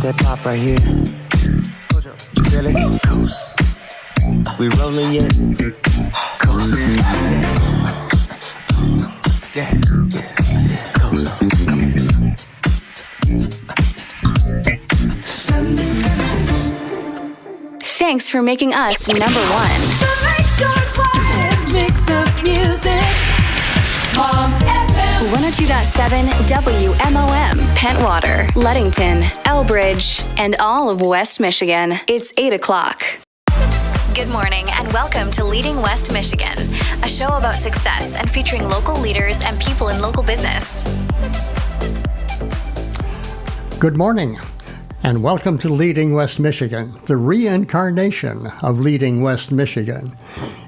that pop right here. You feel it? Coast. We rolling yet? Coast. Yeah. Coast. Thanks for making us number one. The Lakeshore's finest mix of music. Mom FM. 102.7 WMOM, Pentwater, Ludington, Elbridge, and all of West Michigan. It's 8 o'clock. Good morning and welcome to Leading West Michigan, a show about success and featuring local leaders and people in local business. Good morning and welcome to Leading West Michigan, the reincarnation of Leading West Michigan.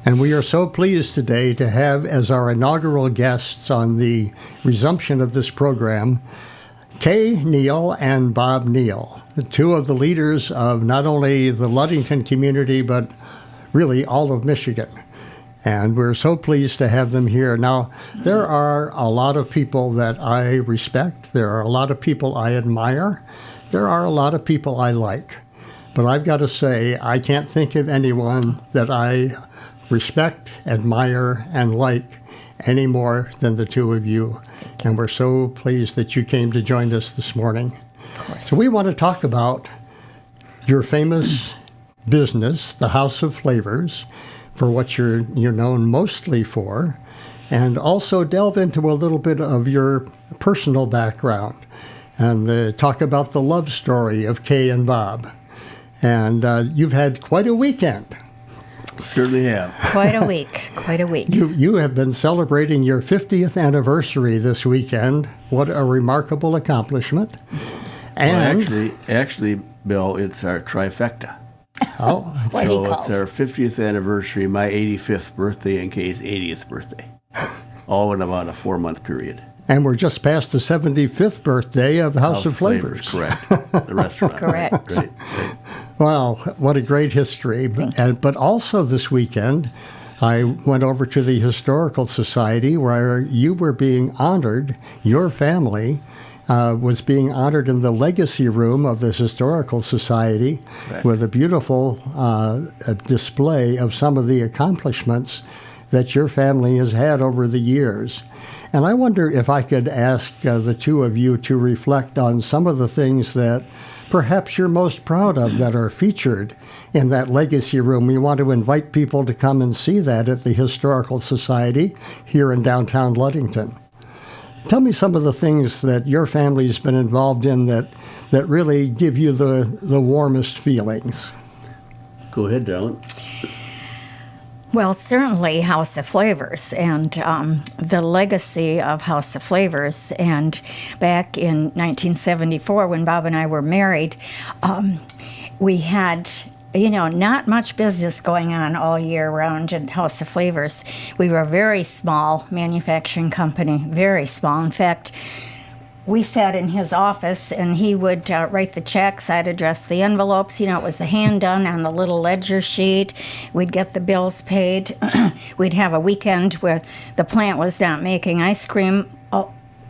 And we are so pleased today to have as our inaugural guests on the resumption of this program, Kay Neal and Bob Neal, the two of the leaders of not only the Ludington community, but really all of Michigan. And we're so pleased to have them here. Now, there are a lot of people that I respect. There are a lot of people I admire. There are a lot of people I like. But I've got to say, I can't think of anyone that I respect, admire, and like any more than the two of you. And we're so pleased that you came to join us this morning. So we want to talk about your famous business, the House of Flavors, for what you're known mostly for, and also delve into a little bit of your personal background and talk about the love story of Kay and Bob. And you've had quite a weekend. Certainly have. Quite a week. You have been celebrating your 50th anniversary this weekend. What a remarkable accomplishment. And well, actually, Bill, it's our trifecta. Oh, so it's our 50th anniversary, my 85th birthday, and Kay's 80th birthday, all in about a 4-month period. And we're just past the 75th birthday of the House of Flavors. Correct. The restaurant. Correct. Right. Wow, what a great history. But also this weekend, I went over to the Historical Society where you were being honored, your family was being honored in the Legacy Room of the Historical Society. Correct. With a beautiful display of some of the accomplishments that your family has had over the years. And I wonder if I could ask the two of you to reflect on some of the things that perhaps you're most proud of that are featured in that Legacy Room. We want to invite people to come and see that at the Historical Society here in downtown Ludington. Tell me some of the things that your family's been involved in that really give you the warmest feelings. Go ahead, Darlene. Well, certainly House of Flavors and the legacy of House of Flavors. And back in 1974, when Bob and I were married, we had, not much business going on all year round in House of Flavors. We were a very small manufacturing company, very small. In fact, we sat in his office, and he would write the checks. I'd address the envelopes. It was the hand done on the little ledger sheet. We'd get the bills paid. We'd have a weekend where the plant was not making ice cream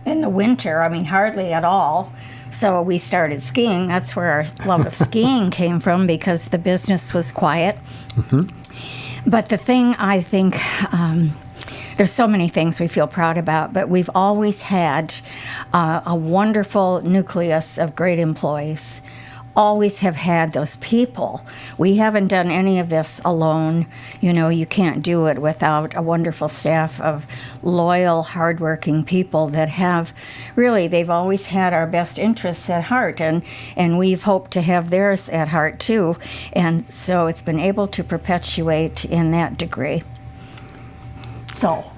in the winter. Hardly at all. So we started skiing. That's where our love of skiing came from, because the business was quiet. Mm-hmm. But the thing I think... there's so many things we feel proud about, but we've always had a wonderful nucleus of great employees. Always have had those people. We haven't done any of this alone. You can't do it without a wonderful staff of loyal, hardworking people that have really, they've always had our best interests at heart, and we've hoped to have theirs at heart too. And so it's been able to perpetuate in that degree. So,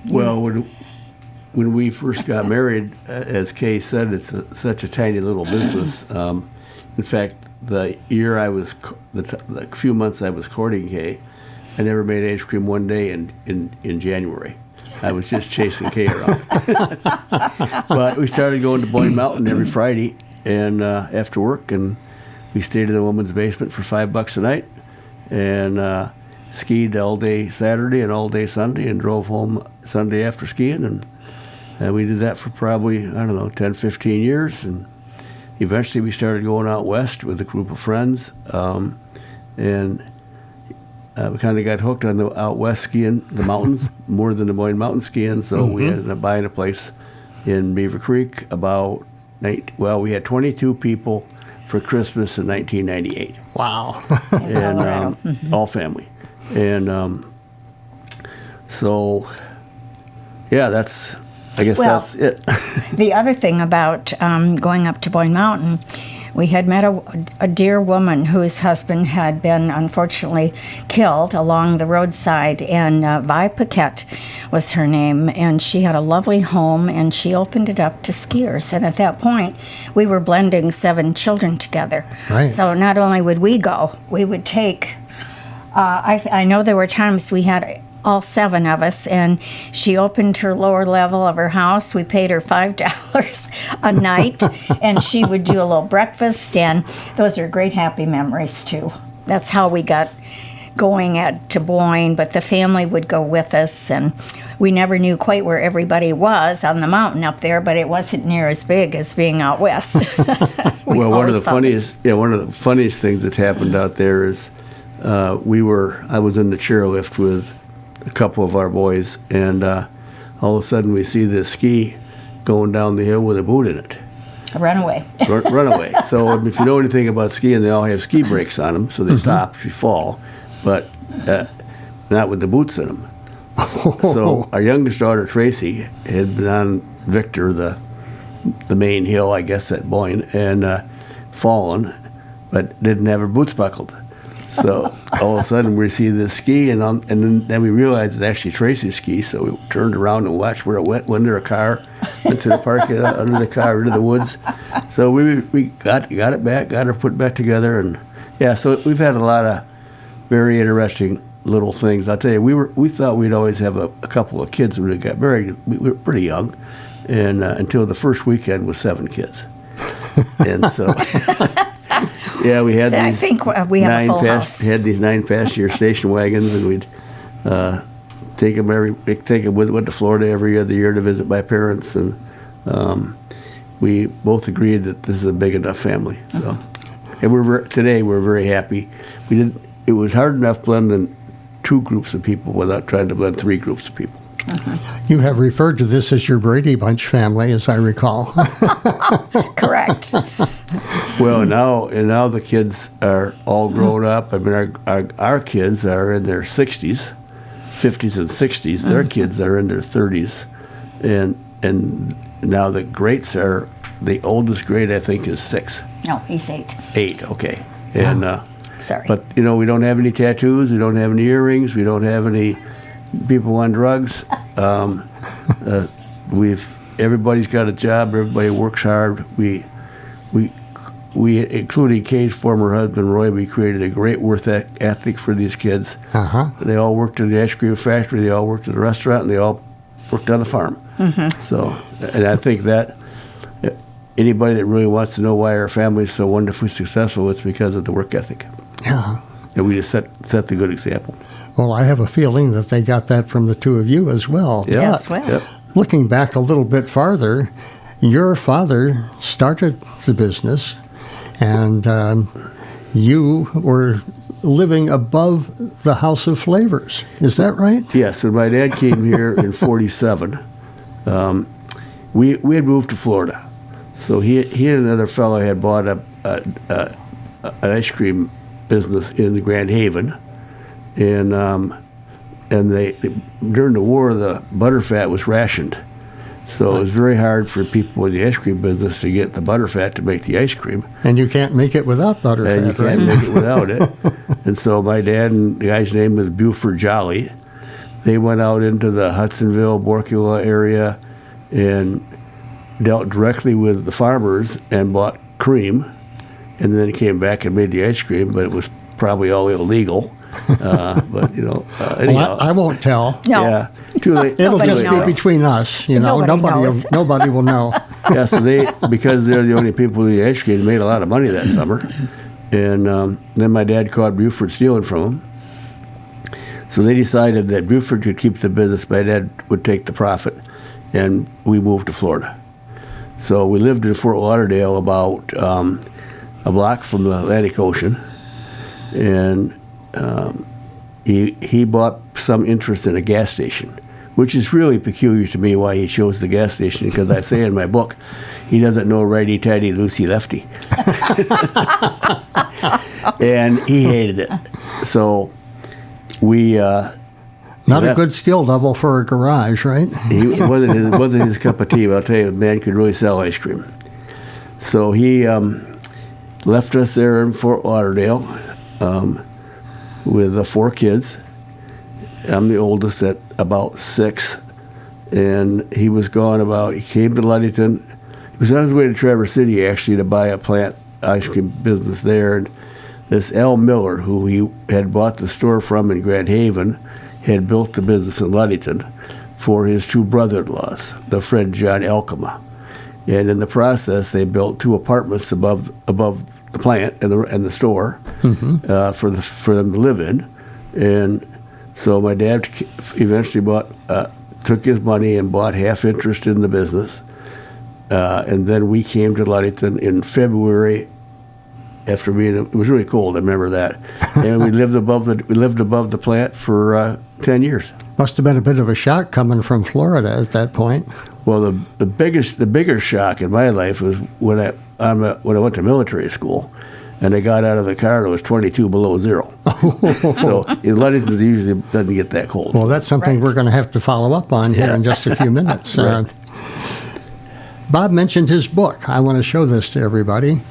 well, when we first got married, as Kay said, it's such a tiny little business. In fact, the few months I was courting Kay, I never made ice cream one day in January. I was just chasing Kay around. But we started going to Boyne Mountain every Friday and after work, and we stayed in the woman's basement for $5 a night, and skied all day Saturday and all day Sunday, and drove home Sunday after skiing, and we did that for probably, 10, 15 years, and eventually we started going out west with a group of friends, and we kind of got hooked on the out west skiing, the mountains, more than Des Moines mountain skiing. So we ended up buying a place in Beaver Creek we had 22 people for Christmas in 1998. Wow. And all family. And so, yeah, that's it. The other thing about going up to Boyne Mountain, we had met a dear woman whose husband had been unfortunately killed along the roadside, and Vi Paquette was her name, and she had a lovely home, and she opened it up to skiers. And at that point, we were blending 7 children together. Right. So not only would we go, we would take. I know there were times we had all 7 of us, and she opened her lower level of her house. We paid her $5 a night, and she would do a little breakfast, and those are great happy memories too. That's how we got going to Boyne, but the family would go with us, and we never knew quite where everybody was on the mountain up there, but it wasn't near as big as being out west. Well, one of the funniest things that's happened out there is I was in the chairlift with a couple of our boys, and all of a sudden we see this ski going down the hill with a boot in it. A runaway. Runaway. So if you know anything about skiing, they all have ski brakes on them, so they stop if you fall, but not with the boots in them. So our youngest daughter, Tracy, had been on Victor, the main hill, I guess, at Boyne, and fallen, but didn't have her boots buckled. So all of a sudden we see this ski, and then we realized it's actually Tracy's ski. So we turned around and watched where it went under a car, into the park, under the car, into the woods. So we got it back, got her put back together, and yeah. So we've had a lot of very interesting little things. I'll tell you, we thought we'd always have a couple of kids when we got married. We were pretty young, and until the first weekend was 7 kids, and so. Yeah, we had I think we have a full house. Had these 9 passenger station wagons, and we'd take them went to Florida every other year to visit my parents, and we both agreed that this is a big enough family. So, and today we're very happy. It was hard enough blending 2 groups of people without trying to blend 3 groups of people. You have referred to this as your Brady Bunch family, as I recall. Correct. Well, now the kids are all grown up. I mean, our kids are in their 50s and 60s. Their kids are in their 30s, and now the greats are. The oldest grade, I think, is 6. No, he's 8. 8, okay. And sorry, but we don't have any tattoos. We don't have any earrings. We don't have any people on drugs. Everybody's got a job. Everybody works hard. We, including Kay's former husband Roy, we created a great work ethic for these kids. They all worked in the ice cream factory. They all worked at the restaurant, and they all worked on the farm. So, and I think that anybody that really wants to know why our family is so wonderfully successful, it's because of the work ethic. Yeah. And we just set the good example. Well, I have a feeling that they got that from the 2 of you as well. Yeah. As well. Yep. Looking back a little bit farther, your father started the business, and you were living above the House of Flavors. Is that right? Yes. When my dad came here in '47, we had moved to Florida. So he and another fellow had bought an ice cream business in Grand Haven, and they during the war the butterfat was rationed, so it was very hard for people in the ice cream business to get the butterfat to make the ice cream. And you can't make it without butterfat, And you can't right? make it without it. And so my dad, and the guy's name was Buford Jolly, they went out into the Hudsonville, Borkula area and dealt directly with the farmers and bought cream, and then came back and made the ice cream, but it was probably all illegal. But anyhow. Well, I won't tell. No. Yeah, too late. It'll Nobody just knows. be between us. Nobody will know. Yeah, so because they're the only people in the ice cream, made a lot of money that summer. And then my dad caught Buford stealing from him. So they decided that Buford could keep the business, my dad would take the profit, and we moved to Florida. So we lived in Fort Lauderdale, about a block from the Atlantic Ocean, and he bought some interest in a gas station, which is really peculiar to me why he chose the gas station, because I say in my book, he doesn't know righty-tighty, loosey-lefty. And he hated it. So we... Not a good skill level for a garage, right? It wasn't his cup of tea, but I'll tell you, the man could really sell ice cream. So he left us there in Fort Lauderdale with 4 kids. I'm the oldest at about 6, and he was gone he came to Ludington. He was on his way to Traverse City, actually, to buy a plant ice cream business there. And this Al Miller, who he had bought the store from in Grand Haven, had built the business in Ludington for his 2 brother-in-laws, the Fred John Alkema. And in the process, they built 2 apartments above the plant and the store for them to live in. And so my dad eventually took his money and bought half interest in the business. And then we came to Ludington in February. After it was really cold, I remember that, and we lived above the plant for 10 years. Must have been a bit of a shock coming from Florida at that point. Well, the bigger shock in my life was when I went to military school, and I got out of the car and it was 22 below zero. So in Ludington, it usually doesn't get that cold. Well, that's something we're going to have to follow up on here in just a few minutes. Right. Bob mentioned his book. I want to show this to everybody.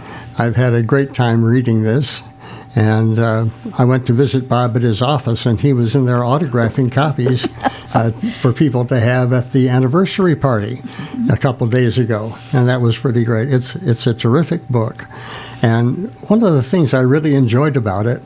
I've had a great time reading this, and I went to visit Bob at his office, and he was in there autographing copies for people to have at the anniversary party a couple of days ago, and that was pretty great. It's a terrific book, and one of the things I really enjoyed about it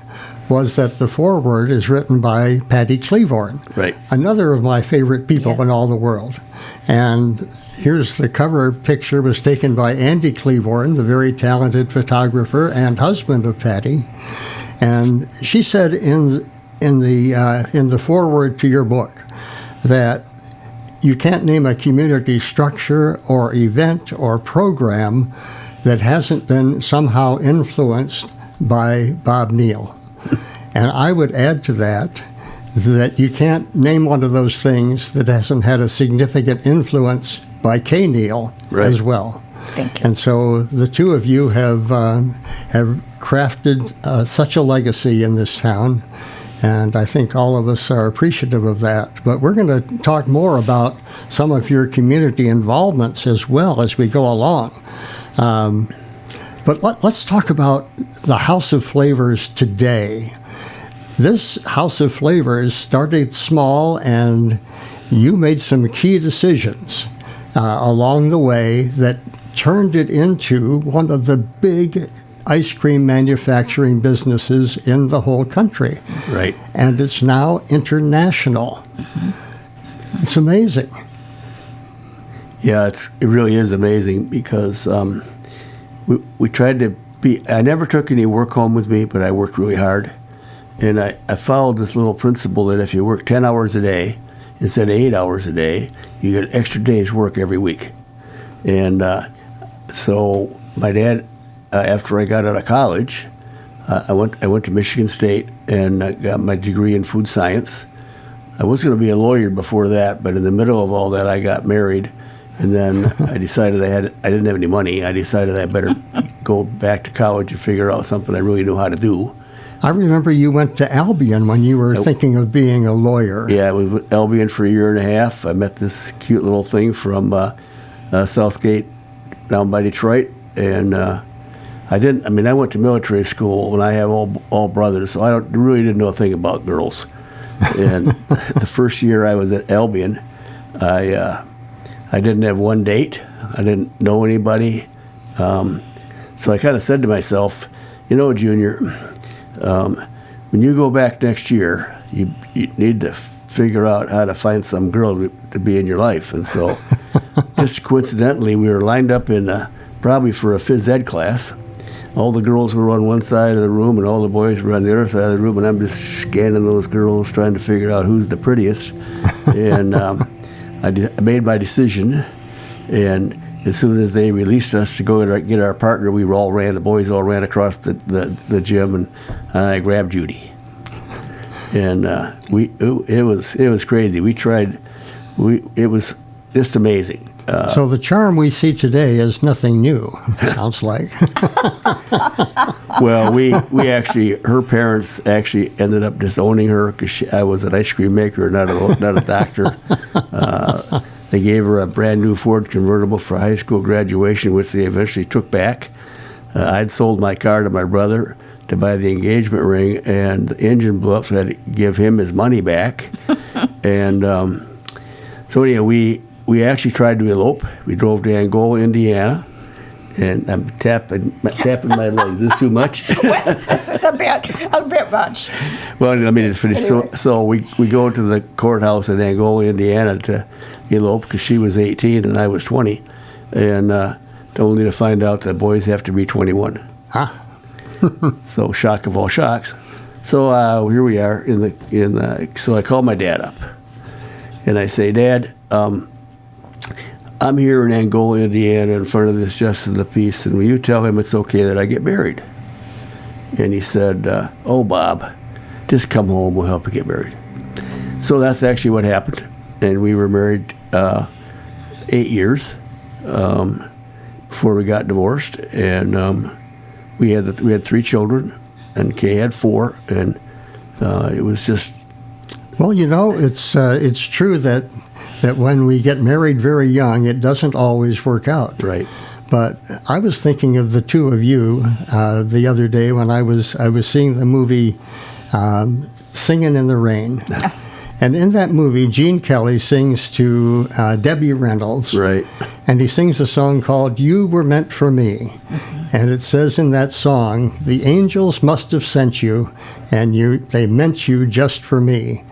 was that the foreword is written by Patty Cleavorn, right? Another of my favorite people in all the world, and here's the cover picture, was taken by Andy Cleavorn, the very talented photographer and husband of Patty. And she said in the foreword to your book that you can't name a community structure or event or program that hasn't been somehow influenced by Bob Neal. And I would add to that you can't name one of those things that hasn't had a significant influence by Kay Neal as well. Thank you. And so the two of you have crafted such a legacy in this town, and I think all of us are appreciative of that. But we're going to talk more about some of your community involvements as well as we go along. But let's talk about the House of Flavors today. This House of Flavors started small, and you made some key decisions along the way that turned it into one of the big ice cream manufacturing businesses in the whole country. Right. And it's now international. It's amazing. Yeah, it really is amazing because we tried to be... I never took any work home with me, but I worked really hard. And I followed this little principle that if you work 10 hours a day instead of 8 hours a day, you get an extra day's work every week. And so my dad, after I got out of college, I went to Michigan State and got my degree in food science. I was going to be a lawyer before that, but in the middle of all that, I got married. And then I decided I didn't have any money. I decided I better go back to college and figure out something I really knew how to do. I remember you went to Albion when you were thinking of being a lawyer. Yeah, I was with Albion for a year and a half. I met this cute little thing from Southgate down by Detroit. And I went to military school and I have all brothers, so I really didn't know a thing about girls. And the first year I was at Albion, I didn't have one date. I didn't know anybody. So I kind of said to myself, Junior, when you go back next year, you need to figure out how to find some girl to be in your life. And so just coincidentally, we were lined up in probably for a phys ed class. All the girls were on one side of the room and all the boys were on the other side of the room, and I'm just scanning those girls trying to figure out who's the prettiest. And I made my decision, and as soon as they released us to go get our partner, the boys all ran across the gym, and I grabbed Judy. And it was crazy. We tried. It was just amazing. So the charm we see today is nothing new. Sounds like. Well, her parents actually ended up disowning her because I was an ice cream maker, not a doctor. They gave her a brand new Ford convertible for high school graduation, which they eventually took back. I'd sold my car to my brother to buy the engagement ring, and the engine blew up, so I had to give him his money back. And so anyhow, we actually tried to elope. We drove to Angola, Indiana, and I'm tapping my legs. Is this too much? Well, that's a bit much. Well, let me just finish. Anyway. So we go to the courthouse in Angola, Indiana to elope because she was 18 and I was 20, and only to find out that boys have to be 21. Ah. So shock of all shocks. So here we are so I call my dad up, and I say, Dad, I'm here in Angola, Indiana, in front of this justice of the peace, and will you tell him it's okay that I get married? And he said, oh, Bob, just come home, we'll help you get married. So that's actually what happened, and we were married 8 years before we got divorced, and we had 3 children, and Kay had 4, and it was just. Well, it's true that when we get married very young, it doesn't always work out. Right. But I was thinking of the two of you the other day when I was seeing the movie Singin' in the Rain. And in that movie, Gene Kelly sings to Debbie Reynolds. Right. And he sings a song called You Were Meant for Me. And it says in that song, the angels must have sent you, and they meant you just for me.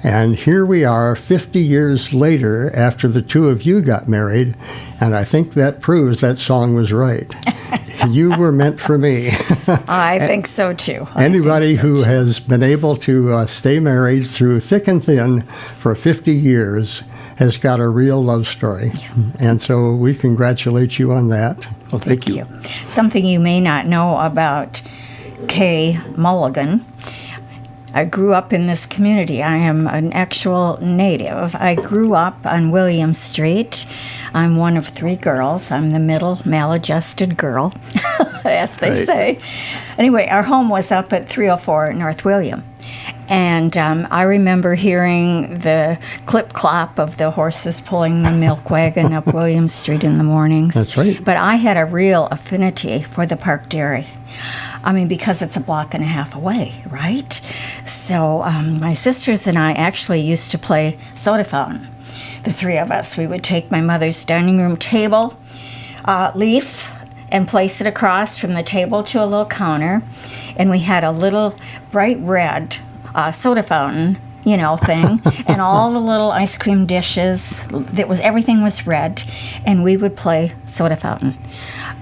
And here we are 50 years later after the two of you got married, and I think that proves that song was right. You were meant for me. I think so, too. Anybody who has been able to stay married through thick and thin for 50 years has got a real love story. And so we congratulate you on that. Well, thank you. Something you may not know about Kay Mulligan. I grew up in this community. I am an actual native. I grew up on William Street. I'm one of 3 girls. I'm the middle maladjusted girl, as they say. Anyway, our home was up at 304 North William. And I remember hearing the clip-clop of the horses pulling the milk wagon up William Street in the mornings. That's right. But I had a real affinity for the Park Dairy. I mean, because it's a block and a half away, right? So my sisters and I actually used to play soda fountain. The 3 of us. We would take my mother's dining room table leaf and place it across from the table to a little counter. And we had a little bright red soda fountain, thing, and all the little ice cream dishes. Everything was red, and we would play soda fountain.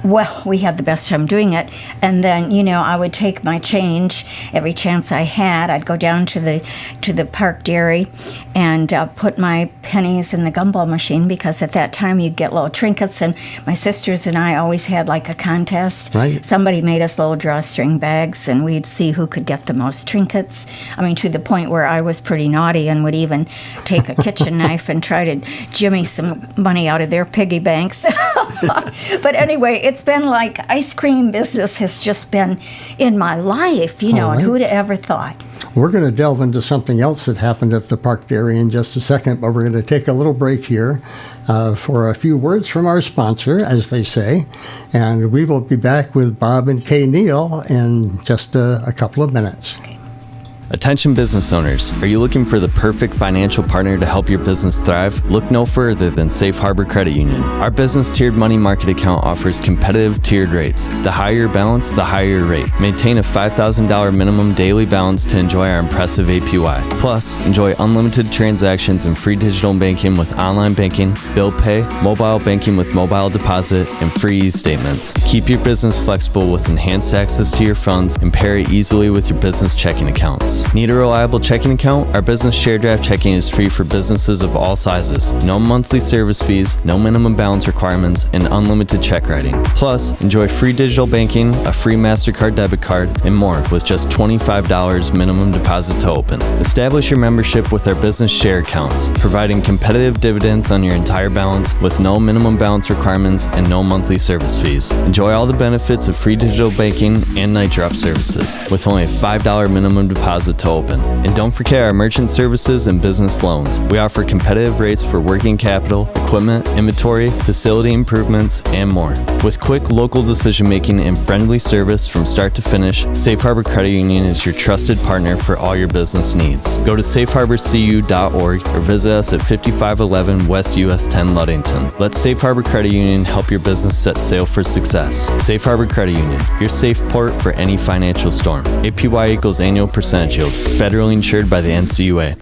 Well, we had the best time doing it, and then I would take my change every chance I had. I'd go down to the Park Dairy and put my pennies in the gumball machine, because at that time you'd get little trinkets, and my sisters and I always had like a contest. Right. Somebody made us little drawstring bags, and we'd see who could get the most trinkets. I mean, to the point where I was pretty naughty and would even take a kitchen knife and try to jimmy some money out of their piggy banks. But anyway, it's been like ice cream business has just been in my life, All right. and who'd have ever thought? We're going to delve into something else that happened at the Park Dairy in just a second, but we're going to take a little break here for a few words from our sponsor, as they say, and we will be back with Bob and Kay Neal in just a couple of minutes. Attention business owners, are you looking for the perfect financial partner to help your business thrive? Look no further than Safe Harbor Credit Union. Our business tiered money market account offers competitive tiered rates. The higher your balance, the higher your rate. Maintain a $5,000 minimum daily balance to enjoy our impressive APY. Plus, enjoy unlimited transactions and free digital banking with online banking, bill pay, mobile banking with mobile deposit, and free e-statements. Keep your business flexible with enhanced access to your funds and pair it easily with your business checking accounts. services. Need a reliable checking account? Our business share draft checking is free for businesses of all sizes. No monthly service fees, no minimum balance requirements, and unlimited check writing. Plus, enjoy free digital banking, a free MasterCard debit card, and more with just $25 minimum deposit to open. Establish your membership with our business share accounts, providing competitive dividends on your entire balance with no minimum balance requirements and no monthly service fees. Enjoy all the benefits of free digital banking and night drop services with only a $5 minimum deposit to open. And don't forget our merchant services and business loans. We offer competitive rates for working capital, equipment, inventory, facility improvements, and more. With quick local decision making and friendly service from start to finish, Safe Harbor Credit Union is your trusted partner for all your business needs. Go to safeharborcu.org or visit us at 5511 West US 10 Ludington. Let Safe Harbor Credit Union help your business set sail for success. Safe Harbor Credit Union, your safe port for any financial storm. APY equals annual percentage yield. Federally insured by the NCUA.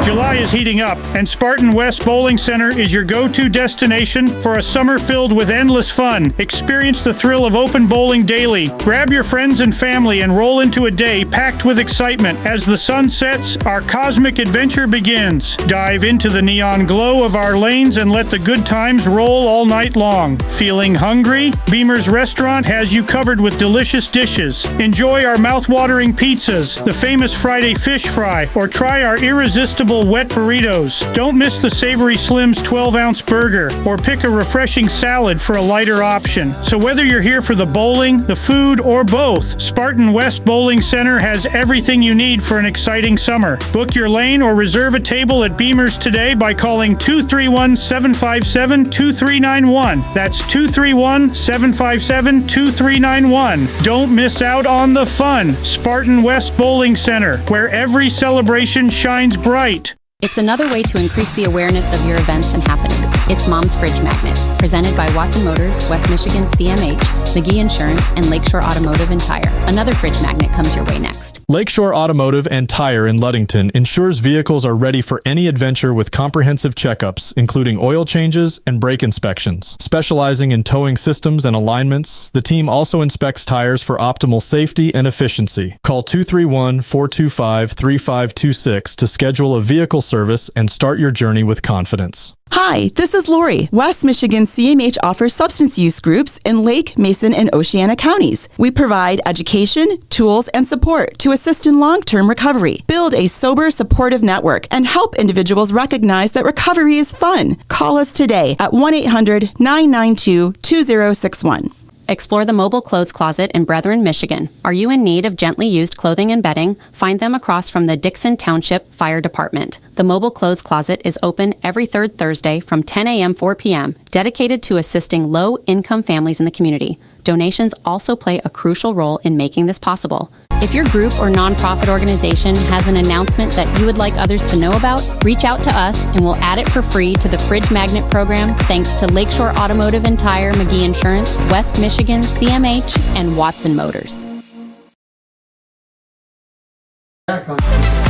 July is heating up, and Spartan West Bowling Center is your go-to destination for a summer filled with endless fun. Experience the thrill of open bowling daily. Grab your friends and family and roll into a day packed with excitement. As the sun sets, our cosmic adventure begins. Dive into the neon glow of our lanes and let the good times roll all night long. Feeling hungry? Beamer's Restaurant has you covered with delicious dishes. Enjoy our mouth-watering pizzas, the famous Friday fish fry, or try our irresistible wet burritos. Don't miss the Savory Slim's 12-ounce burger, or pick a refreshing salad for a lighter option. So whether you're here for the bowling, the food, or both, Spartan West Bowling Center has everything you need for an exciting summer. Book your lane or reserve a table at Beamer's today by calling 231-757-2391. That's 231-757-2391. Don't miss out on the fun. Spartan West Bowling Center, where every celebration shines bright. It's another way to increase the awareness of your events and happenings. It's Mom's Fridge Magnets, presented by Watson Motors, West Michigan CMH, McGee Insurance, and Lakeshore Automotive and Tire. Another fridge magnet comes your way next. Lakeshore Automotive and Tire in Ludington ensures vehicles are ready for any adventure with comprehensive checkups, including oil changes and brake inspections. Specializing in towing systems and alignments, the team also inspects tires for optimal safety and efficiency. Call 231-425-3526 to schedule a vehicle service and start your journey with confidence. Hi, this is Lori. West Michigan CMH offers substance use groups in Lake, Mason, and Oceana counties. We provide education, tools, and support to assist in long-term recovery, build a sober, supportive network, and help individuals recognize that recovery is fun. Call us today at 1-800-992-2061. Explore the mobile clothes closet in Brethren, Michigan. Are you in need of gently used clothing and bedding? Find them across from the Dixon Township Fire Department. The mobile clothes closet is open every third Thursday from 10 a.m. 4 p.m., dedicated to assisting low-income families in the community. Donations also play a crucial role in making this possible. If your group or nonprofit organization has an announcement that you would like others to know about, reach out to us and we'll add it for free to the Fridge Magnet program thanks to Lakeshore Automotive and Tire, McGee Insurance, West Michigan, CMH, and Watson Motors.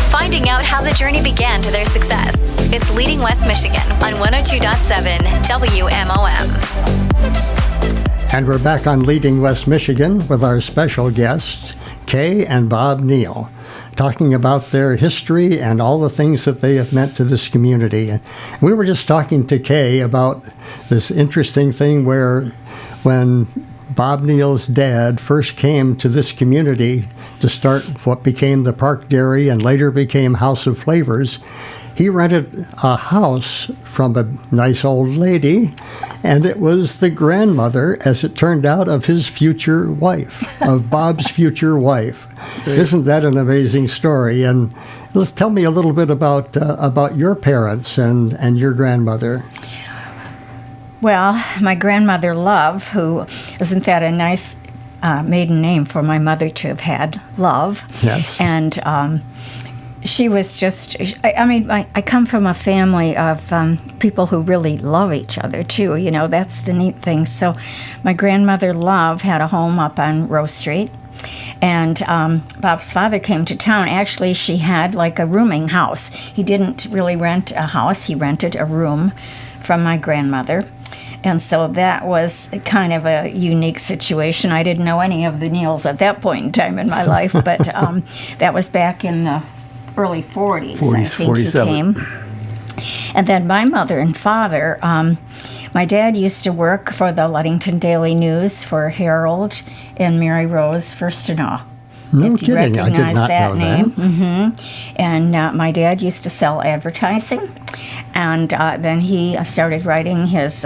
Finding out how the journey began to their success. It's Leading West Michigan on 102.7 WMOM. And we're back on Leading West Michigan with our special guests, Kay and Bob Neal, talking about their history and all the things that they have meant to this community. And we were just talking to Kay about this interesting thing where when Bob Neal's dad first came to this community to start what became the Park Dairy and later became House of Flavors, he rented a house from a nice old lady, and it was the grandmother, as it turned out, of his future wife, of Bob's future wife. Isn't that an amazing story? And let's tell me a little bit about your parents and your grandmother. Well, my grandmother Love, who, isn't that a nice maiden name for my mother to have had, Love? Yes. And she was just, I come from a family of people who really love each other, too. You know, that's the neat thing. So my grandmother Love had a home up on Rose Street. And Bob's father came to town. Actually, she had like a rooming house. He didn't really rent a house. He rented a room from my grandmother. And so that was kind of a unique situation. I didn't know any of the Neals at that point in time in my life, but that was back in the early 40s, I think 47. he came. And then my mother and father, my dad used to work for the Ludington Daily News for Harold and Mary Rose Firstenau. No If you kidding, I did recognize not that know name. that. And my dad used to sell advertising, and then he started writing his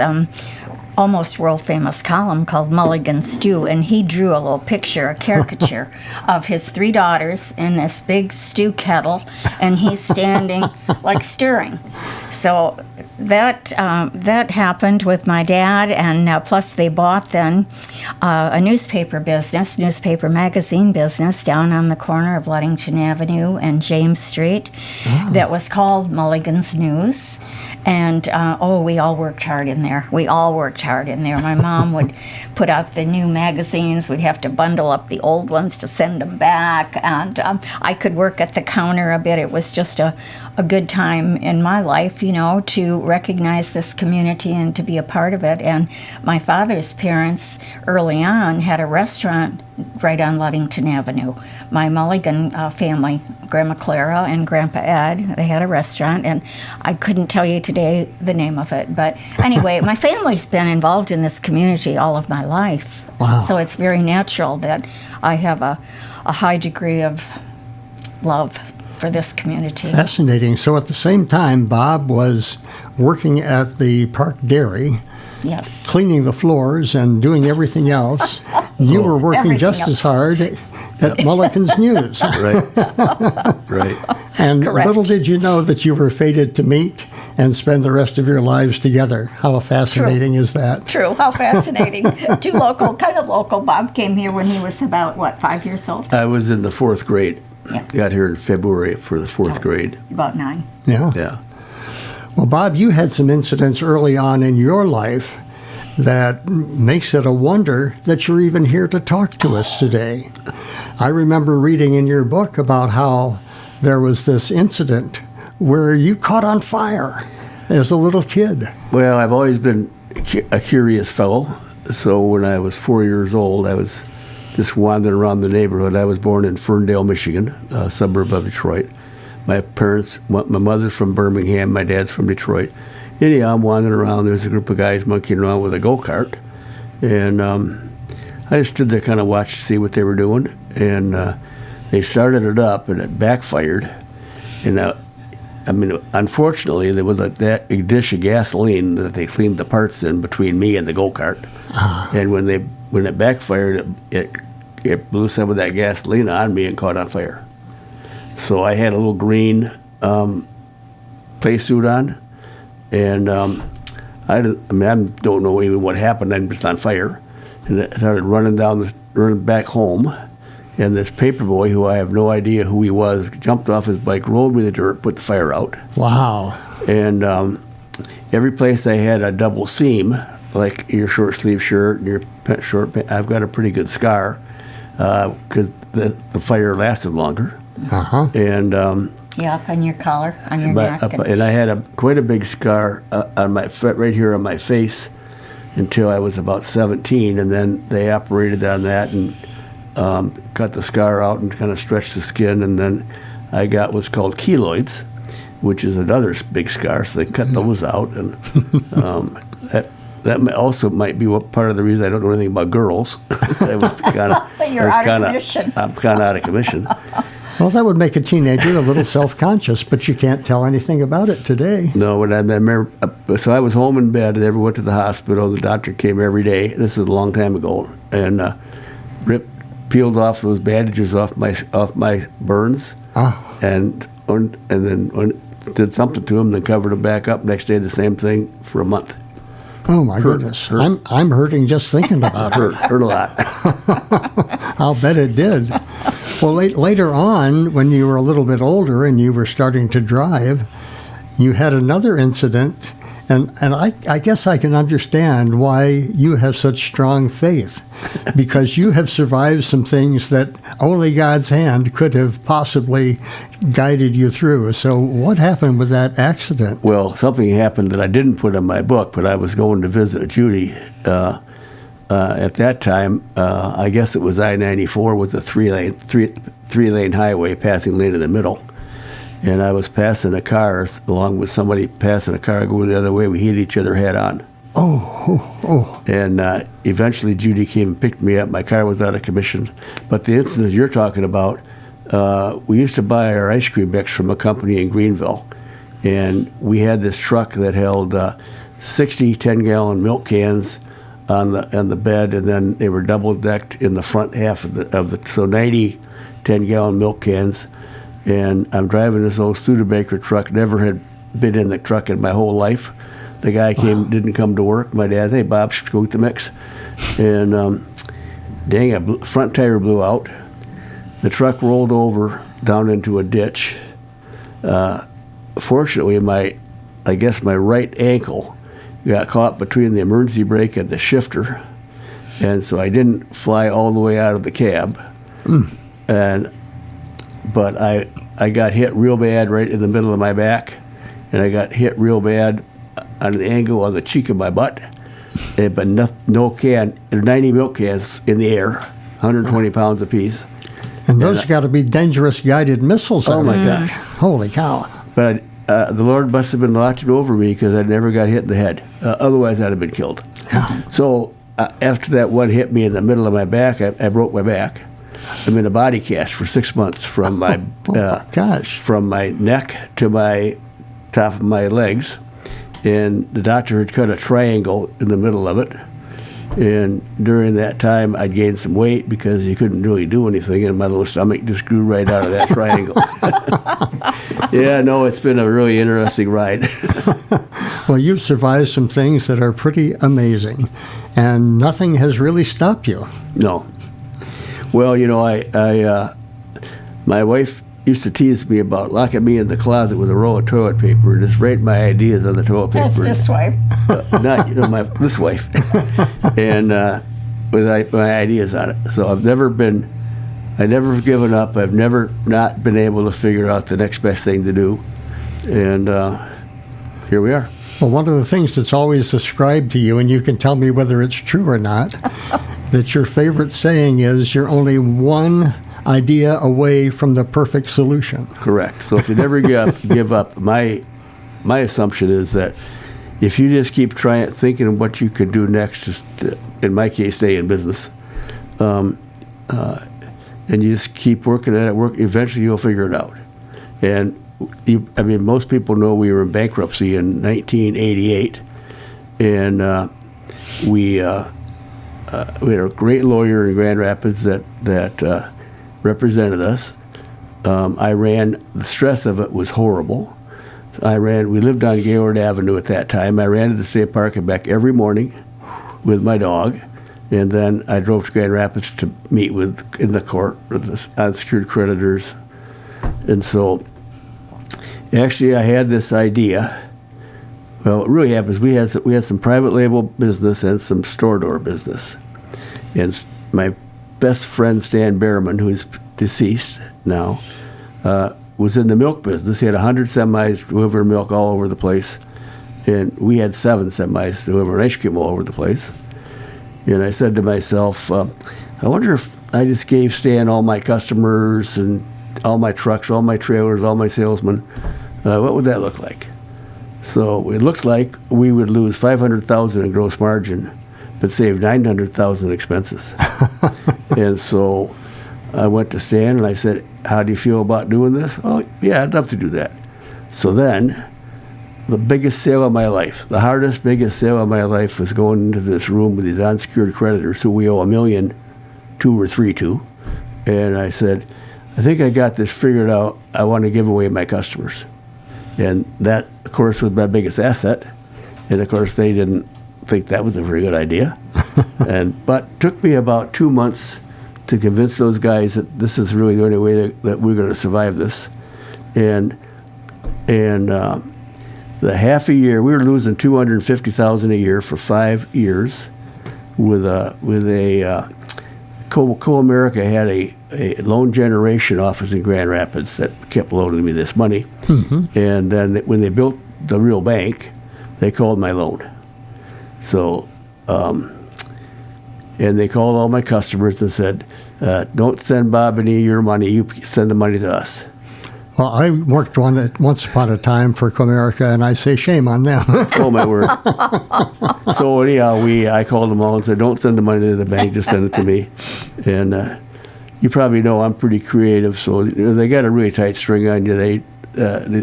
almost world famous column called Mulligan Stew, and he drew a little picture, a caricature of his 3 daughters in this big stew kettle, and he's standing like stirring. So that happened with my dad, and plus they bought then a newspaper magazine business down on the corner of Ludington Avenue and James Street that was called Mulligan's News. And we all worked hard in there. My mom would put out the new magazines. We'd have to bundle up the old ones to send them back. And I could work at the counter a bit. It was just a good time in my life, to recognize this community and to be a part of it. And my father's parents early on had a restaurant right on Ludington Avenue. My Mulligan family, Grandma Clara and Grandpa Ed, they had a restaurant, and I couldn't tell you today the name of it. But anyway, my family's been involved in this community all of my life. Wow. So it's very natural that I have a high degree of love for this community. Fascinating. So at the same time, Bob was working at the Park Dairy, Yes. cleaning the floors and doing everything else. You were working Everything just else. as hard at Mulligan's News. Right. Right. And Correct. little did you know that you were fated to meet and spend the rest of your lives together. How fascinating is that? True. How fascinating. Kind of local. Bob came here when he was about, 5 years old? I was in the 4th grade. Yeah. Got here in February for the 4th grade. About 9. Yeah. Yeah. Well, Bob, you had some incidents early on in your life that makes it a wonder that you're even here to talk to us today. I remember reading in your book about how there was this incident where you caught on fire as a little kid. Well, I've always been a curious fellow. So when I was 4 years old, I was just wandering around the neighborhood. I was born in Ferndale, Michigan, a suburb of Detroit. My mother's from Birmingham, my dad's from Detroit. Anyhow, I'm wandering around. There's a group of guys monkeying around with a go-kart. And I just stood there kind of watched to see what they were doing. And they started it up, and it backfired. And unfortunately, there was a dish of gasoline that they cleaned the parts in between me and the go-kart. And when it backfired, it blew some of that gasoline on me and caught on fire. So I had a little green play suit on, and I don't know even what happened. I'm just on fire, and I started running back home. And this paper boy, who I have no idea who he was, jumped off his bike, rolled me in the dirt, put the fire out. Wow. And every place I had a double seam, like your short sleeve shirt and your short pants, I've got a pretty good scar because the fire lasted longer. Uh-huh. And Up on your collar, on your neck. and I had quite a big scar on my right here on my face until I was about 17, and then they operated on that and cut the scar out and kind of stretched the skin, and then I got what's called keloids, which is another big scar. So they cut those out, and that also might be part of the reason I don't know anything about girls. You're out of commission. I'm kind of out of commission. Well, that would make a teenager a little self-conscious, but you can't tell anything about it today. No, but I remember, so I was home in bed, never went to the hospital. The doctor came every day. This is a long time ago, and peeled off those bandages off my burns, and then did something to them, then covered them back up. Next day, the same thing for a month. Oh my goodness! Hurt. I'm hurting just thinking about it. Hurt a lot. I'll bet it did. Well, later on, when you were a little bit older and you were starting to drive, you had another incident And I guess I can understand why you have such strong faith, because you have survived some things that only God's hand could have possibly guided you through. So what happened with that accident? Well, something happened that I didn't put in my book, but I was going to visit Judy. At that time, I guess it was I-94 with a three-lane highway, passing lane in the middle. And I was passing a car along with somebody passing a car going the other way. We hit each other head on. Oh. And eventually Judy came and picked me up. My car was out of commission. But the incident you're talking about, we used to buy our ice cream mix from a company in Greenville. And we had this truck that held 60 10-gallon milk cans on the bed, and then they were double-decked in the front half of the so 90 10-gallon milk cans. And I'm driving this old Studebaker truck. Never had been in the truck in my whole life. The guy didn't come to work. My dad, hey, Bob, go get the mix. And front tire blew out. The truck rolled over down into a ditch. Fortunately, my right ankle got caught between the emergency brake and the shifter. And so I didn't fly all the way out of the cab. But I got hit real bad right in the middle of my back, and I got hit real bad on an angle on the cheek of my butt. But no can, 90 milk cans in the air, 120 pounds apiece. And those got to be dangerous guided missiles. Oh my gosh! Holy cow! But the Lord must have been watching over me, because I never got hit in the head. Otherwise, I'd have been killed. So after that one hit me in the middle of my back, I broke my back. I'm in a body cast for 6 months from my from my neck to my top of my legs, and the doctor had cut a triangle in the middle of it. And during that time, I gained some weight because you couldn't really do anything, and my little stomach just grew right out of that triangle. Yeah, no, it's been a really interesting ride. Well, you've survived some things that are pretty amazing, and nothing has really stopped you. No. Well, my wife used to tease me about locking me in the closet with a roll of toilet paper and just write my ideas on the toilet paper. That's this wife. Not, this wife. And with my ideas on it. So I've never given up. I've never not been able to figure out the next best thing to do. And here we are. Well, one of the things that's always described to you, and you can tell me whether it's true or not, that your favorite saying is you're only one idea away from the perfect solution. Correct. So if you never give up, my assumption is that if you just keep thinking of what you could do next, just in my case, stay in business, and you just keep working at it, eventually you'll figure it out. And most people know we were in bankruptcy in 1988, and we had a great lawyer in Grand Rapids that represented us. The stress of it was horrible. We lived on Gaylord Avenue at that time. I ran to the state park and back every morning with my dog, and then I drove to Grand Rapids to meet in the court with the unsecured creditors. And so actually I had this idea. Well, what really happens, we had some private label business and some store door business. And my best friend, Stan Behrman, who is deceased now, was in the milk business. He had 100 semis delivering milk all over the place. And we had 7 semis delivering ice cream all over the place. And I said to myself, I wonder if I just gave Stan all my customers and all my trucks, all my trailers, all my salesmen, what would that look like? So it looked like we would lose $500,000 in gross margin, but save $900,000 in expenses. And so I went to Stan and I said, how do you feel about doing this? Oh, yeah, I'd love to do that. So then the biggest sale of my life, biggest sale of my life was going into this room with these unsecured creditors who we owe $1 million, 2 or 3 to. And I said, I think I got this figured out. I want to give away my customers. And that, of course, was my biggest asset. And, of course, they didn't think that was a very good idea. But it took me about 2 months to convince those guys that this is really the only way that we're going to survive this. And the the half a year, we were losing $250,000 a year for 5 years. With a Co-America had a loan generation office in Grand Rapids that kept loaning me this money. And then when they built the real bank, they called my loan. So, and they called all my customers and said, don't send Bob any of your money, you send the money to us. Well, I worked once upon a time for Comerica, and I say shame on them. Oh, my word. So anyhow, I called them all and said, don't send the money to the bank, just send it to me. And you probably know I'm pretty creative, so they got a really tight string on you.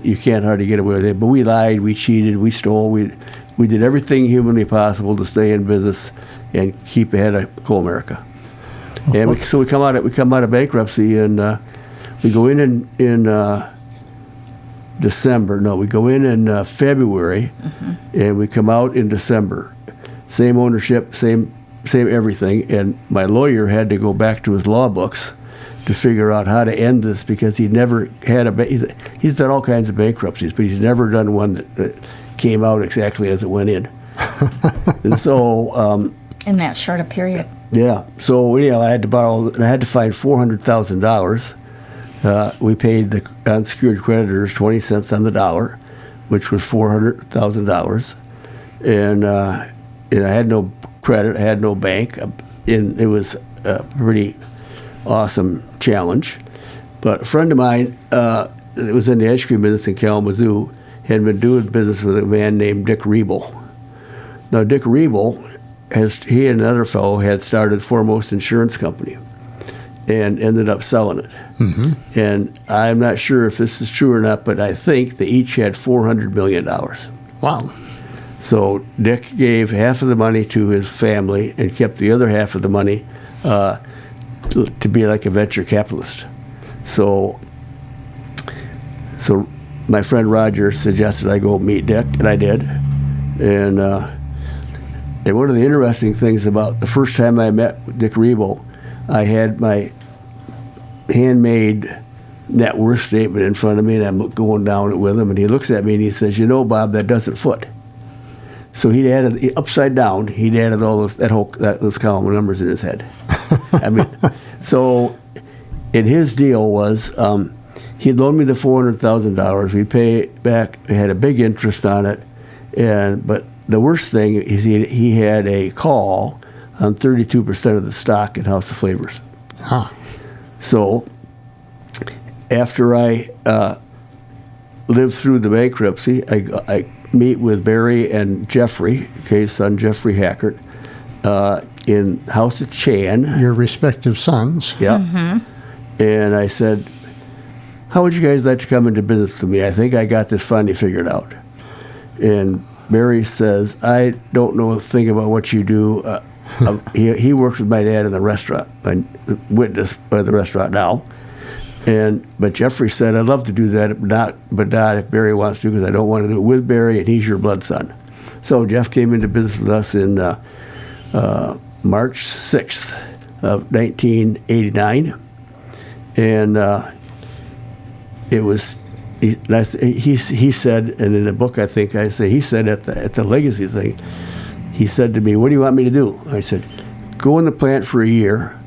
You can't hardly get away with it. But we lied, we cheated, we stole, we did everything humanly possible to stay in business and keep ahead of Comerica. And so we come out of bankruptcy, and we go in December. No, we go in February, and we come out in December. Same ownership, same everything. And my lawyer had to go back to his law books to figure out how to end this, because he never had he's done all kinds of bankruptcies, but he's never done one that came out exactly as it went in. And so in that short a period. Yeah. So anyhow, I had to find $400,000. We paid the unsecured creditors 20 cents on the dollar, which was $400,000. And I had no credit, I had no bank. It was a pretty awesome challenge. But a friend of mine that was in the ice cream business in Kalamazoo had been doing business with a man named Dick Riebel. Now, Dick Riebel, he and another fellow had started Foremost Insurance Company and ended up selling it. And I'm not sure if this is true or not, but I think they each had $400 million. Wow. So Dick gave half of the money to his family and kept the other half of the money to be like a venture capitalist. So my friend Roger suggested I go meet Dick, and I did. And one of the interesting things about the first time I met Dick Riebel, I had my handmade net worth statement in front of me, and I'm going down it with him, and he looks at me and he says, Bob, that doesn't foot. So he'd added, upside down, he'd added all those column of numbers in his head. I mean, so and his deal was he'd loan me the $400,000. We'd pay back. We had a big interest on it, but the worst thing is he had a call on 32% of the stock in House of Flavors. So after I lived through the bankruptcy, I meet with Barry and Jeffrey, Kay's son, Jeffrey Hackert, in House of Chan. Your respective sons. Yeah. And I said, how would you guys like to come into business with me? I think I got this finally figured out. And Barry says, I don't know a thing about what you do. He works with my dad in the restaurant. I witness by the restaurant now. But Jeffrey said, I'd love to do that, but not if Barry wants to, because I don't want to do it with Barry, and he's your blood son. So Jeff came into business with us in March 6th of 1989. And it was, he said, and in the book I think I say, he said at the legacy thing, he said to me, what do you want me to do? I said, go in the plant for a year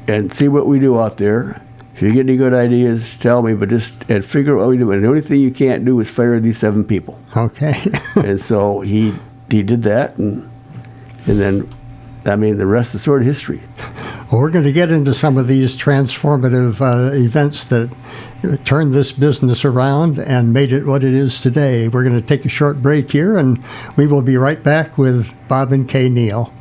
and see what we do out there. If you get any good ideas, tell me, but and figure out what we do. And the only thing you can't do is fire these 7 people. Okay. And so he did that, and then, I mean, the rest is sort of history. Well, we're going to get into some of these transformative events that turned this business around and made it what it is today. We're going to take a short break here, and we will be right back with Bob and Kay Neal.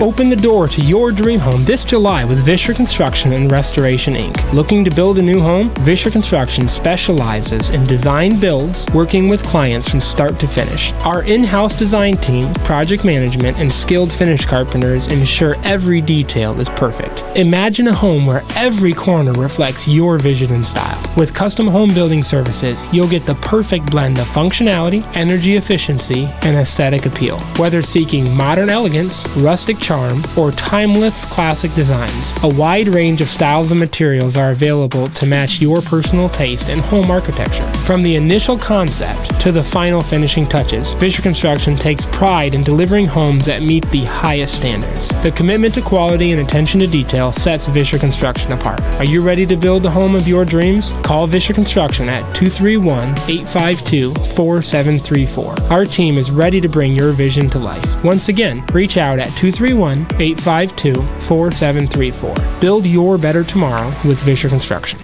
Open the door to your dream home this July with Vischer Construction and Restoration, Inc. Looking to build a new home? Vischer Construction specializes in design builds, working with clients from start to finish. Our in-house design team, project management, and skilled finish carpenters ensure every detail is perfect. Imagine a home where every corner reflects your vision and style. With custom home building services, you'll get the perfect blend of functionality, energy efficiency, and aesthetic appeal. Whether seeking modern elegance, rustic rustic charm, or timeless classic designs. A wide range of styles and materials are available to match your personal taste and home architecture. From the initial concept to the final finishing touches, Fisher Construction takes pride in delivering homes that meet the highest standards. The commitment to quality and attention to detail sets Fisher Construction apart. Are you ready to build the home of your dreams? Call Fisher Construction at 231-852-4734. Our team is ready to bring your vision to life. Once again, reach out at 231-852-4734. Build your better tomorrow with Fisher Construction.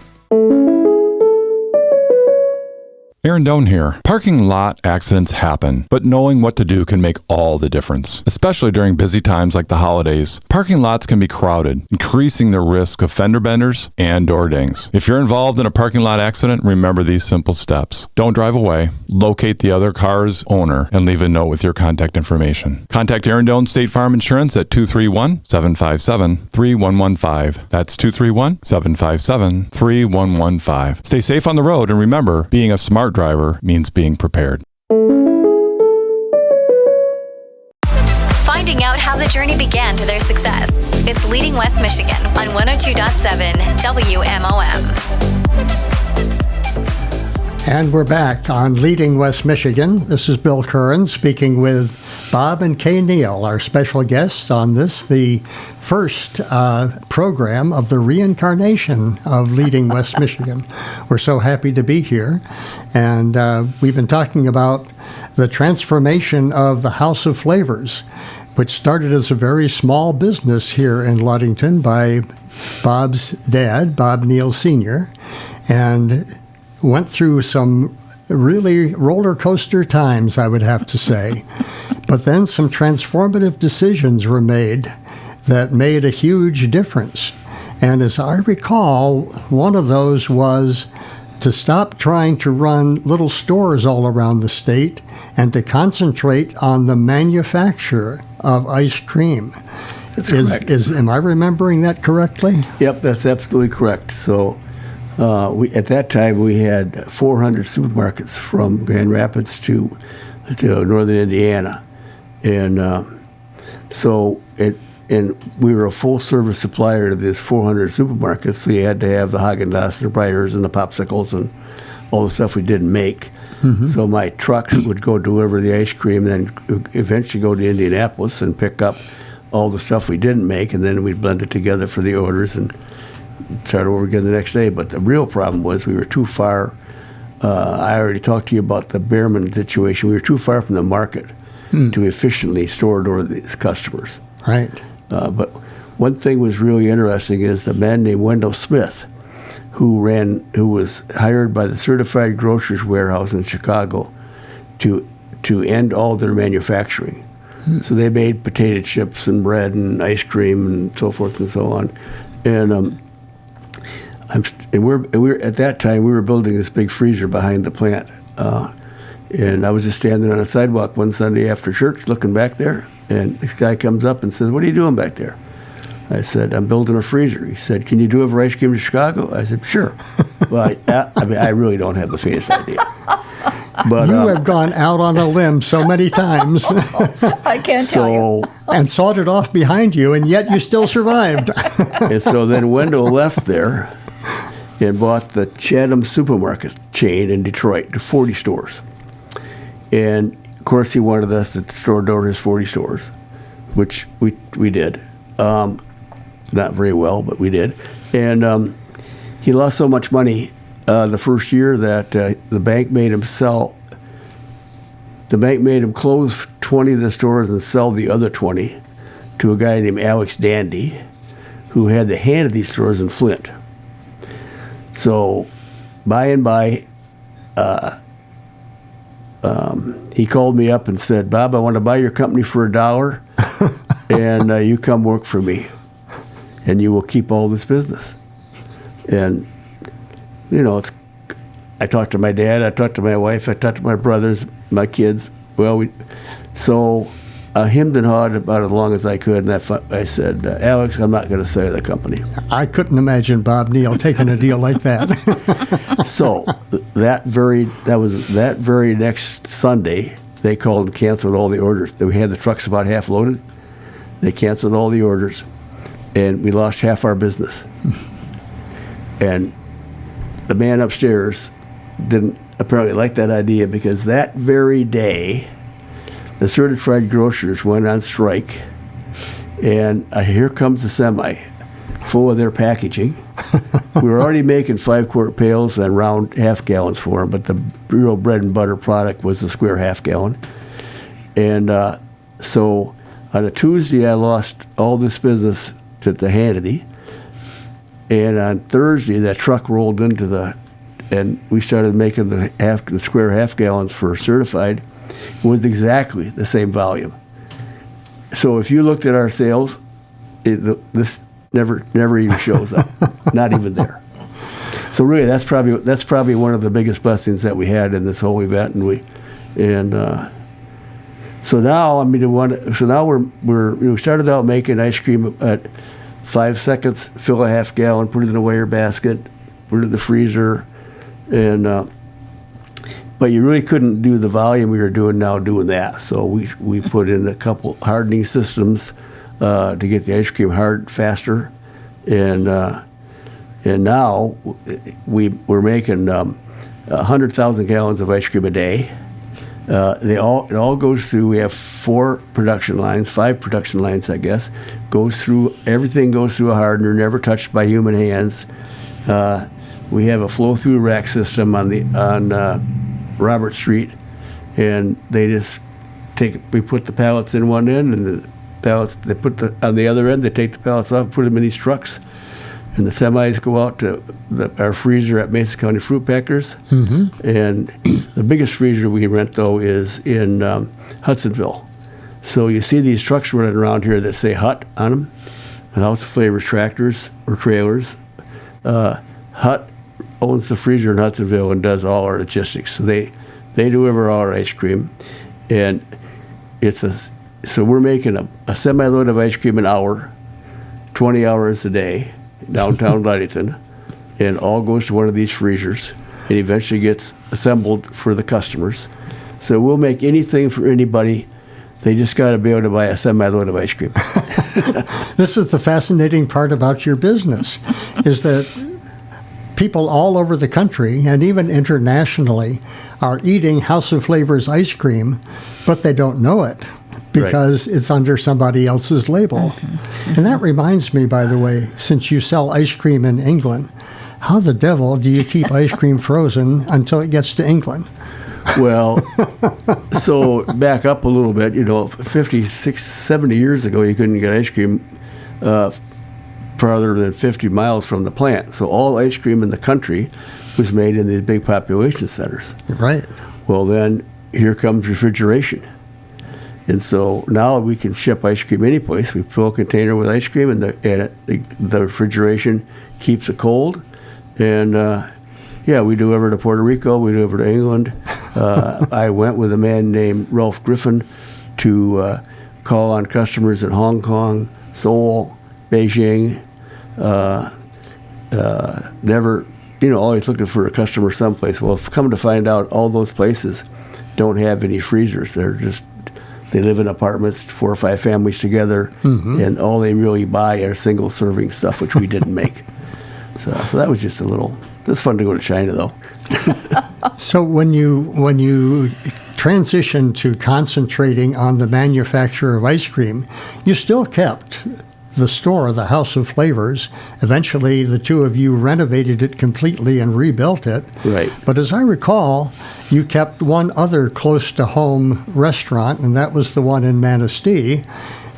Aaron Doan here. Parking lot accidents happen, but knowing what to do can make all the difference. Especially during busy times like the holidays, parking lots can be crowded, increasing the risk of fender benders and door dings. If you're involved in a parking lot accident, remember these simple steps. Don't drive away, locate the other car's owner, and leave a note with your contact information. Contact Aaron Doan State Farm Insurance at 231-757-3115. That's 231-757-3115. Stay safe on the road, and remember, being a smart driver means being prepared. Finding out how the journey began to their success. It's Leading West Michigan on 102.7 WMOM. And we're back on Leading West Michigan. This is Bill Kerans speaking with Bob and Kay Neal, our special guests on this, the first program of the reincarnation of Leading West Michigan. We're so happy to be here. And we've been talking about the transformation of the House of Flavors, which started as a very small business here in Ludington by Bob's dad, Bob Neal Sr., and went through some really roller coaster times, I would have to say. But then some transformative decisions were made that made a huge difference. And as I recall, one of those was to stop trying to run little stores all around the state and to concentrate on the manufacture of ice cream. That's correct. Am I remembering that correctly? Yep, that's absolutely correct. So at that time, we had 400 supermarkets from Grand Rapids to northern Indiana. And and we were a full-service supplier to these 400 supermarkets, so you had to have the Haagen-Dazs, the Breyers, and the popsicles, and all the stuff we didn't make. Mm-hmm. So my trucks would go deliver the ice cream, and then eventually go to Indianapolis and pick up all the stuff we didn't make, and then we'd blend it together for the orders and start over again the next day. But the real problem was we were too far. I already talked to you about the Behrman situation. We were too far from the market to efficiently store to these customers. Right. But one thing was really interesting is the man named Wendell Smith, who was hired by the Certified Grocers Warehouse in Chicago to end all their manufacturing. So they made potato chips and bread and ice cream and so forth and so on. And we're at that time we were building this big freezer behind the plant, and I was just standing on a sidewalk one Sunday after church, looking back there, and this guy comes up and says, "What are you doing back there?" I said, "I'm building a freezer." He said, "Can you deliver ice cream to Chicago?" I said, "Sure." Well, I really don't have the faintest idea. But you have gone out on a limb so many times. I can't tell you. And sawed it off behind you, and yet you still survived. And so then Wendell left there and bought the Chatham supermarket chain in Detroit to 40 stores. And, of course, he wanted us to store door his 40 stores, which we did. Not very well, but we did. And he lost so much money the first year that the bank made him sell. The bank made him close 20 of the stores and sell the other 20 to a guy named Alex Dandy, who had the hand of these stores in Flint. So, by and by, he called me up and said, "Bob, I want to buy your company for $1, and you come work for me, and you will keep all this business." And I talked to my dad, I talked to my wife, I talked to my brothers, my kids. Well, hemmed and hawed about as long as I could, and I said, "Alex, I'm not going to sell the company." I couldn't imagine Bob Neal taking a deal like that. So that very next Sunday, they called and canceled all the orders. We had the trucks about half loaded. They canceled all the orders, and we lost half our business. And the man upstairs didn't apparently like that idea, because that very day, the certified grocers went on strike, and here comes the semi full of their packaging. We were already making 5-quart pails and round half-gallons for them, but the real bread and butter product was the square half-gallon. And so on a Tuesday, I lost all this business to the Hannity. And on Thursday, that truck rolled into and we started making the square half-gallons for certified with exactly the same volume. So if you looked at our sales, this never even shows up, not even there. So really, that's probably one of the biggest blessings that we had in this whole event, so now we started out making ice cream at 5 seconds, fill a half-gallon, put it in a weigher basket, put it in the freezer, but you really couldn't do the volume we were doing now doing that. So we put in a couple hardening systems to get the ice cream hard faster, and now we're making 100,000 gallons of ice cream a day. It all goes through. We have 5 production lines, I guess. Everything goes through a hardener, never touched by human hands. We have a flow-through rack system on Robert Street, and they just we put the pallets in one end, and the pallets on the other end. They take the pallets off, put them in these trucks, and the semis go out to our freezer at Mason County Fruit Packers. Mm-hmm. And the biggest freezer we rent, though, is in Hudsonville. So you see these trucks running around here that say Hut on them, and House of Flavors tractors or trailers. Hut owns the freezer in Hudsonville and does all our logistics. So they deliver all our ice cream, and so we're making a semi-load of ice cream an hour, 20 hours a day, downtown Ludington, and all goes to one of these freezers and eventually gets assembled for the customers. So we'll make anything for anybody. They just got to be able to buy a semi-load of ice cream. This is the fascinating part about your business, is that people all over the country and even internationally are eating House of Flavors ice cream, but they don't know it because it's under somebody else's label. Mm-hmm. And that reminds me, by the way, since you sell ice cream in England, how the devil do you keep ice cream frozen until it gets to England? Well, so back up a little bit, 50, 60, 70 years ago, you couldn't get ice cream farther than 50 miles from the plant. So all ice cream in the country was made in these big population centers. Right. Well, then here comes refrigeration. And so now we can ship ice cream any place. We fill a container with ice cream, and the refrigeration keeps it cold. And we deliver to Puerto Rico. We deliver to England. I went with a man named Ralph Griffin to call on customers in Hong Kong, Seoul, Beijing. Never, always looking for a customer someplace. Well, come to find out, all those places don't have any freezers. They live in apartments, 4 or 5 families together, mm-hmm. and all they really buy are single-serving stuff, which we didn't make. So that was just it was fun to go to China, though. So when you transitioned to concentrating on the manufacture of ice cream, you still kept the store, the House of Flavors. Eventually, the two of you renovated it completely and rebuilt it. Right. But as I recall, you kept one other close-to-home restaurant, and that was the one in Manistee.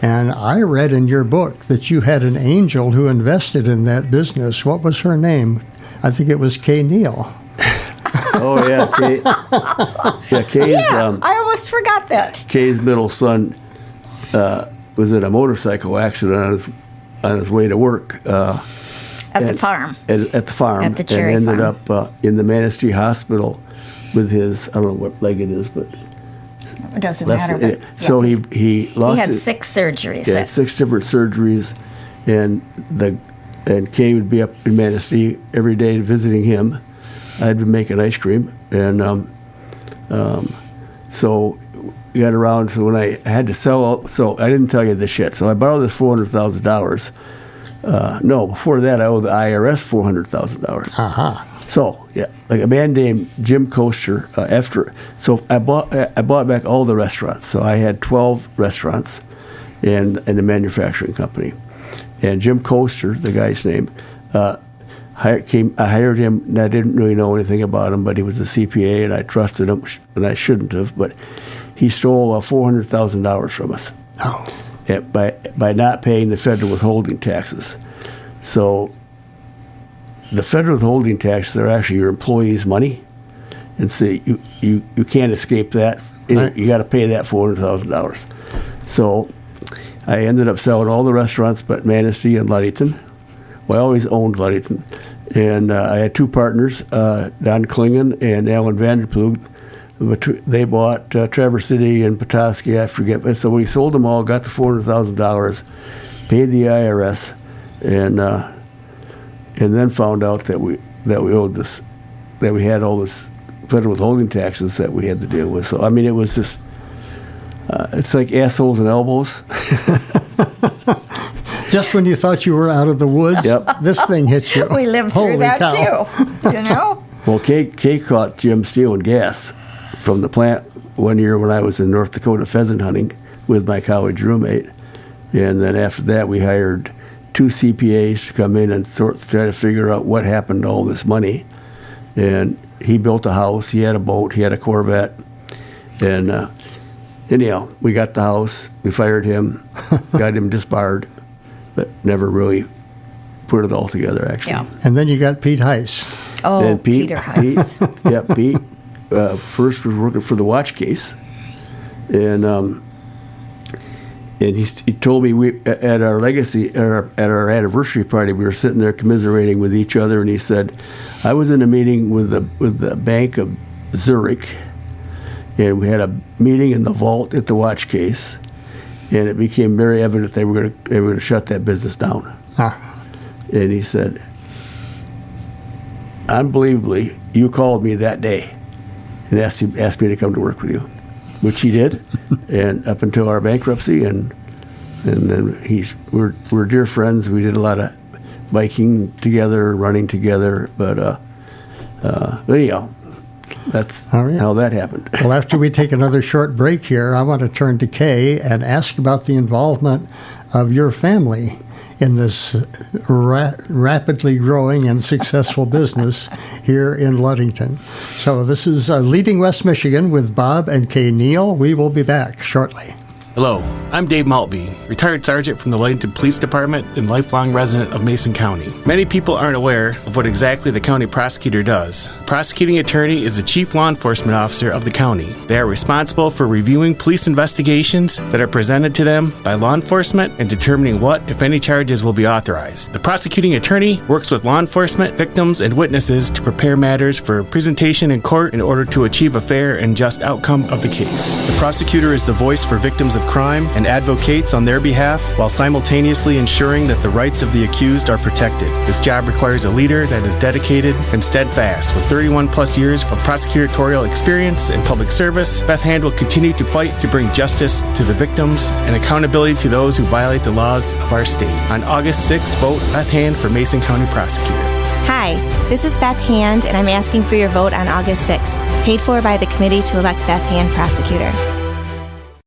And I read in your book that you had an angel who invested in that business. What was her name? I think it was Kay Neal. Oh, yeah. Kay. Yeah, Kay's... I almost forgot that. Kay's middle son was in a motorcycle accident on his way to work. At the farm. At the farm. At the cherry and ended farm. up in the Manistee Hospital with his, I don't know what leg it is, but... It doesn't matter. But, so he lost... He had 6 surgeries. Yeah, 6 different surgeries, and Kay would be up in Manistee every day visiting him. I'd been making ice cream, and so got around to when I had to sell. So I didn't tell you this shit. So I borrowed this $400,000. No, before that, I owed the IRS $400,000. So yeah, like a man named Jim Coaster. So I bought back all the restaurants. So I had 12 restaurants, and a manufacturing company. And Jim Coaster, the guy's name, I hired him, and I didn't really know anything about him, but he was a CPA, and I trusted him, and I shouldn't have. But he stole $400,000 from us. By not paying the federal withholding taxes. So the federal withholding taxes are actually your employees' money, and so you can't escape that. Right. You got to pay that $400,000. So I ended up selling all the restaurants but Manistee and Ludington. Well, I always owned Ludington. And I had two partners, Don Klingon and Alan Vanderplug. They bought Traverse City and Petoskey, I forget. But so we sold them all, got the $400,000, paid the IRS, and then found out that we owed this, that we had all this federal withholding taxes that we had to deal with. So I mean, it was just it's like assholes and elbows. Just when you thought you were out of the woods, this thing hits you. We lived through that too, you know. Well, Kay caught Jim stealing gas from the plant one year when I was in North Dakota pheasant hunting with my college roommate. And then after that, we hired 2 CPAs to come in and try to figure out what happened to all this money. And he built a house, he had a boat, he had a Corvette. And anyhow, we got the house, we fired him, got him disbarred, but never really put it all together, actually. Yeah. And then you got Pete Heiss. Oh, and Peter Heiss. Pete first was working for the watch case, and he told me we at our anniversary party, we were sitting there commiserating with each other, and he said, I was in a meeting with the Bank of Zurich, and we had a meeting in the vault at the watch case, and it became very evident they were going to shut that business down. And he said, unbelievably, you called me that day and asked me to come to work with you, which he did, and up until our bankruptcy, and then we're dear friends. We did a lot of biking together, running together, but anyhow, that's how that happened. Well, after we take another short break here, I want to turn to Kay and ask about the involvement of your family in this rapidly growing and successful business here in Ludington. So this is Leading West Michigan with Bob and Kay Neal. We will be back shortly. Hello, I'm Dave Maltby, retired sergeant from the Ludington Police Department and lifelong resident of Mason County. Many people aren't aware of what exactly the county prosecutor does. Prosecuting attorney is the chief law enforcement officer of the county. They are responsible for reviewing police investigations that are presented to them by law enforcement and determining what, if any, charges will be authorized. The prosecuting attorney works with law enforcement, victims, and witnesses to prepare matters for presentation in court in order to achieve a fair and just outcome of the case. The prosecutor is the voice for victims of crime and advocates on their behalf while simultaneously ensuring that the rights of the accused are protected. This job requires a leader that is dedicated and steadfast. With 31 plus years of prosecutorial experience and public service, Beth Hand will continue to fight to bring justice to the victims and accountability to those who violate the laws of our state. On August 6th, vote Beth Hand for Mason County Prosecutor. Hi, this is Beth Hand, and I'm asking for your vote on August 6th, paid for by the committee to elect Beth Hand Prosecutor.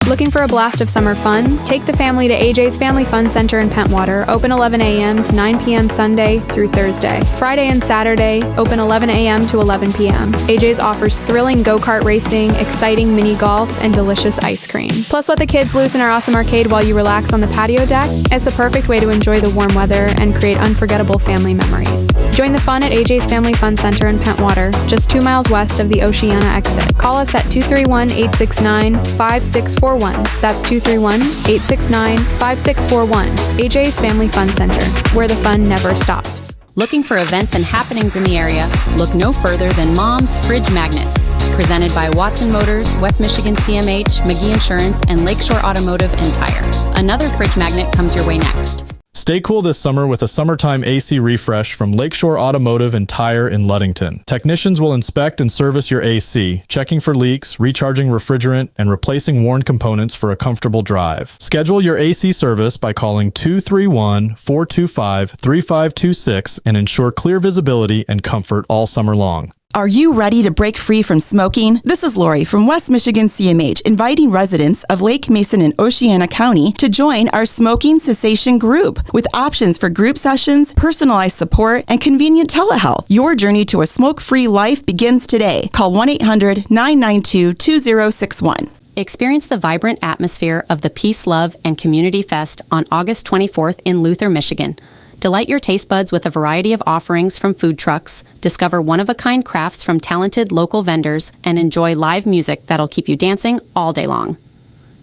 Looking for a blast of summer fun? Take the family to AJ's Family Fun Center in Pentwater, open 11 a.m. to 9 p.m. Sunday through Thursday. Friday and Saturday, open 11 a.m. to 11 p.m. AJ's offers thrilling go-kart racing, exciting mini golf, and delicious ice cream. Plus, let the kids loose in our awesome arcade while you relax on the patio deck. It's the perfect way to enjoy the warm weather and create unforgettable family memories. Join the fun at AJ's Family Fun Center in Pentwater, just 2 miles west of the Oceana exit. Call us at 231-869-5641. That's 231-869-5641. AJ's Family Fun Center, where the fun never stops. Looking for events and happenings in the area? Look no further than Mom's Fridge Magnets. Presented by Watson Motors, West Michigan CMH, McGee Insurance, and Lakeshore Automotive and Tire. Another fridge magnet comes your way next. Stay cool this summer with a summertime AC refresh from Lakeshore Automotive and Tire in Ludington. Technicians will inspect and service your AC, checking for leaks, recharging refrigerant, and replacing worn components for a comfortable drive. Schedule your AC service by calling 231-425-3526 and ensure clear visibility and comfort all summer long. Are you ready to break free from smoking? This is Lori from West Michigan CMH, inviting residents of Lake Mason and Oceana County to join our smoking cessation group with options for group sessions, personalized support, and convenient telehealth. Your journey to a smoke-free life begins today. Call 1-800-992-2061. Experience the vibrant atmosphere of the Peace, Love, and Community Fest on August 24th in Luther, Michigan. Delight your taste buds with a variety of offerings from food trucks, discover one-of-a-kind crafts from talented local vendors, and enjoy live music that'll keep you dancing all day long.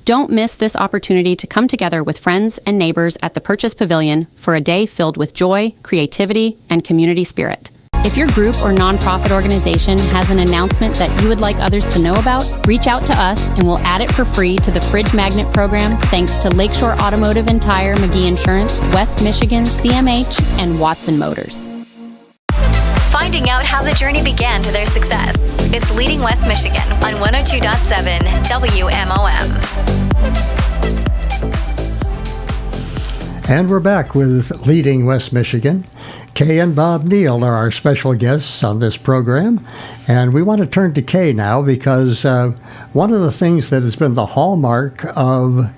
Don't miss this opportunity to come together with friends and neighbors at the Purchase Pavilion for a day filled with joy, creativity, and community spirit. If your group or nonprofit organization has an announcement that you would like others to know about, reach out to us and we'll add it for free to the Fridge Magnet program thanks to Lakeshore Automotive and Tire, McGee Insurance, West Michigan, CMH, and Watson Motors. Finding out how the journey began to their success. It's Leading West Michigan on 102.7 WMOM. And we're back with Leading West Michigan. Kay and Bob Neal are our special guests on this program. And we want to turn to Kay now because one of the things that has been the hallmark of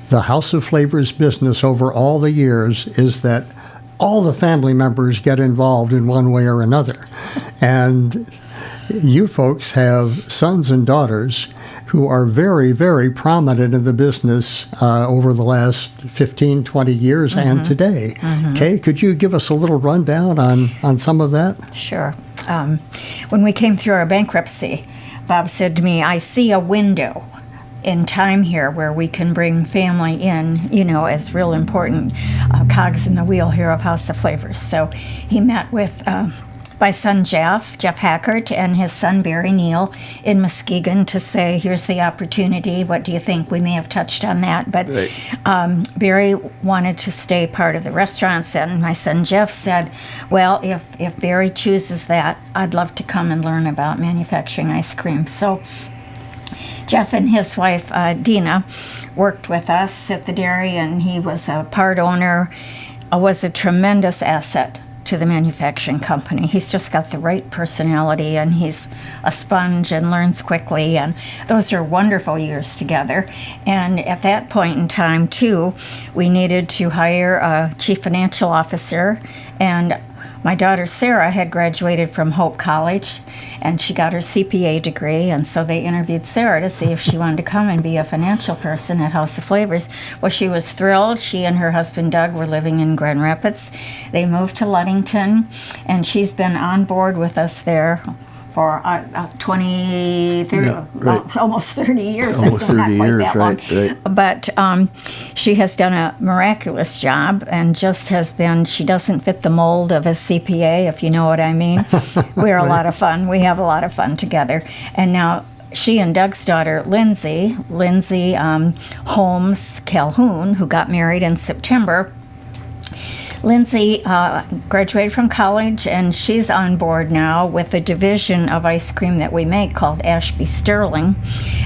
the House of Flavors business over all the years is that all the family members get involved in one way or another. And you folks have sons and daughters who are very, very prominent in the business over the last 15, 20 years and today. Kay, could you give us a little rundown on some of that? Sure. When we came through our bankruptcy, Bob said to me, I see a window in time here where we can bring family in, as real important cogs in the wheel here of House of Flavors. So he met with my son Jeff Hackert, and his son Barry Neal in Muskegon to say, here's the opportunity. What do you think? We may have touched on that, but Barry wanted to stay part of the restaurants, and my son Jeff said, well, if Barry chooses that, I'd love to come and learn about manufacturing ice cream. So Jeff and his wife, Dina, worked with us at the dairy, and he was a part owner, was a tremendous asset to the manufacturing company. He's just got the right personality, and he's a sponge and learns quickly, and those are wonderful years together. And at that point in time, too, we needed to hire a chief financial officer, and my daughter Sarah had graduated from Hope College, and she got her CPA degree, and so they interviewed Sarah to see if she wanted to come and be a financial person at House of Flavors. Well, she was thrilled. She and her husband Doug were living in Grand Rapids. They moved to Ludington, and she's been on board with us there for 20, 30, almost 30 years. Almost 30 years, right. But she has done a miraculous job and just has been, she doesn't fit the mold of a CPA, if you know what I mean. We're a lot of fun. We have a lot of fun together. And now she and Doug's daughter, Lindsay Holmes Calhoun, who got married in September. Lindsay graduated from college, and she's on board now with a division of ice cream that we make called Ashby Sterling,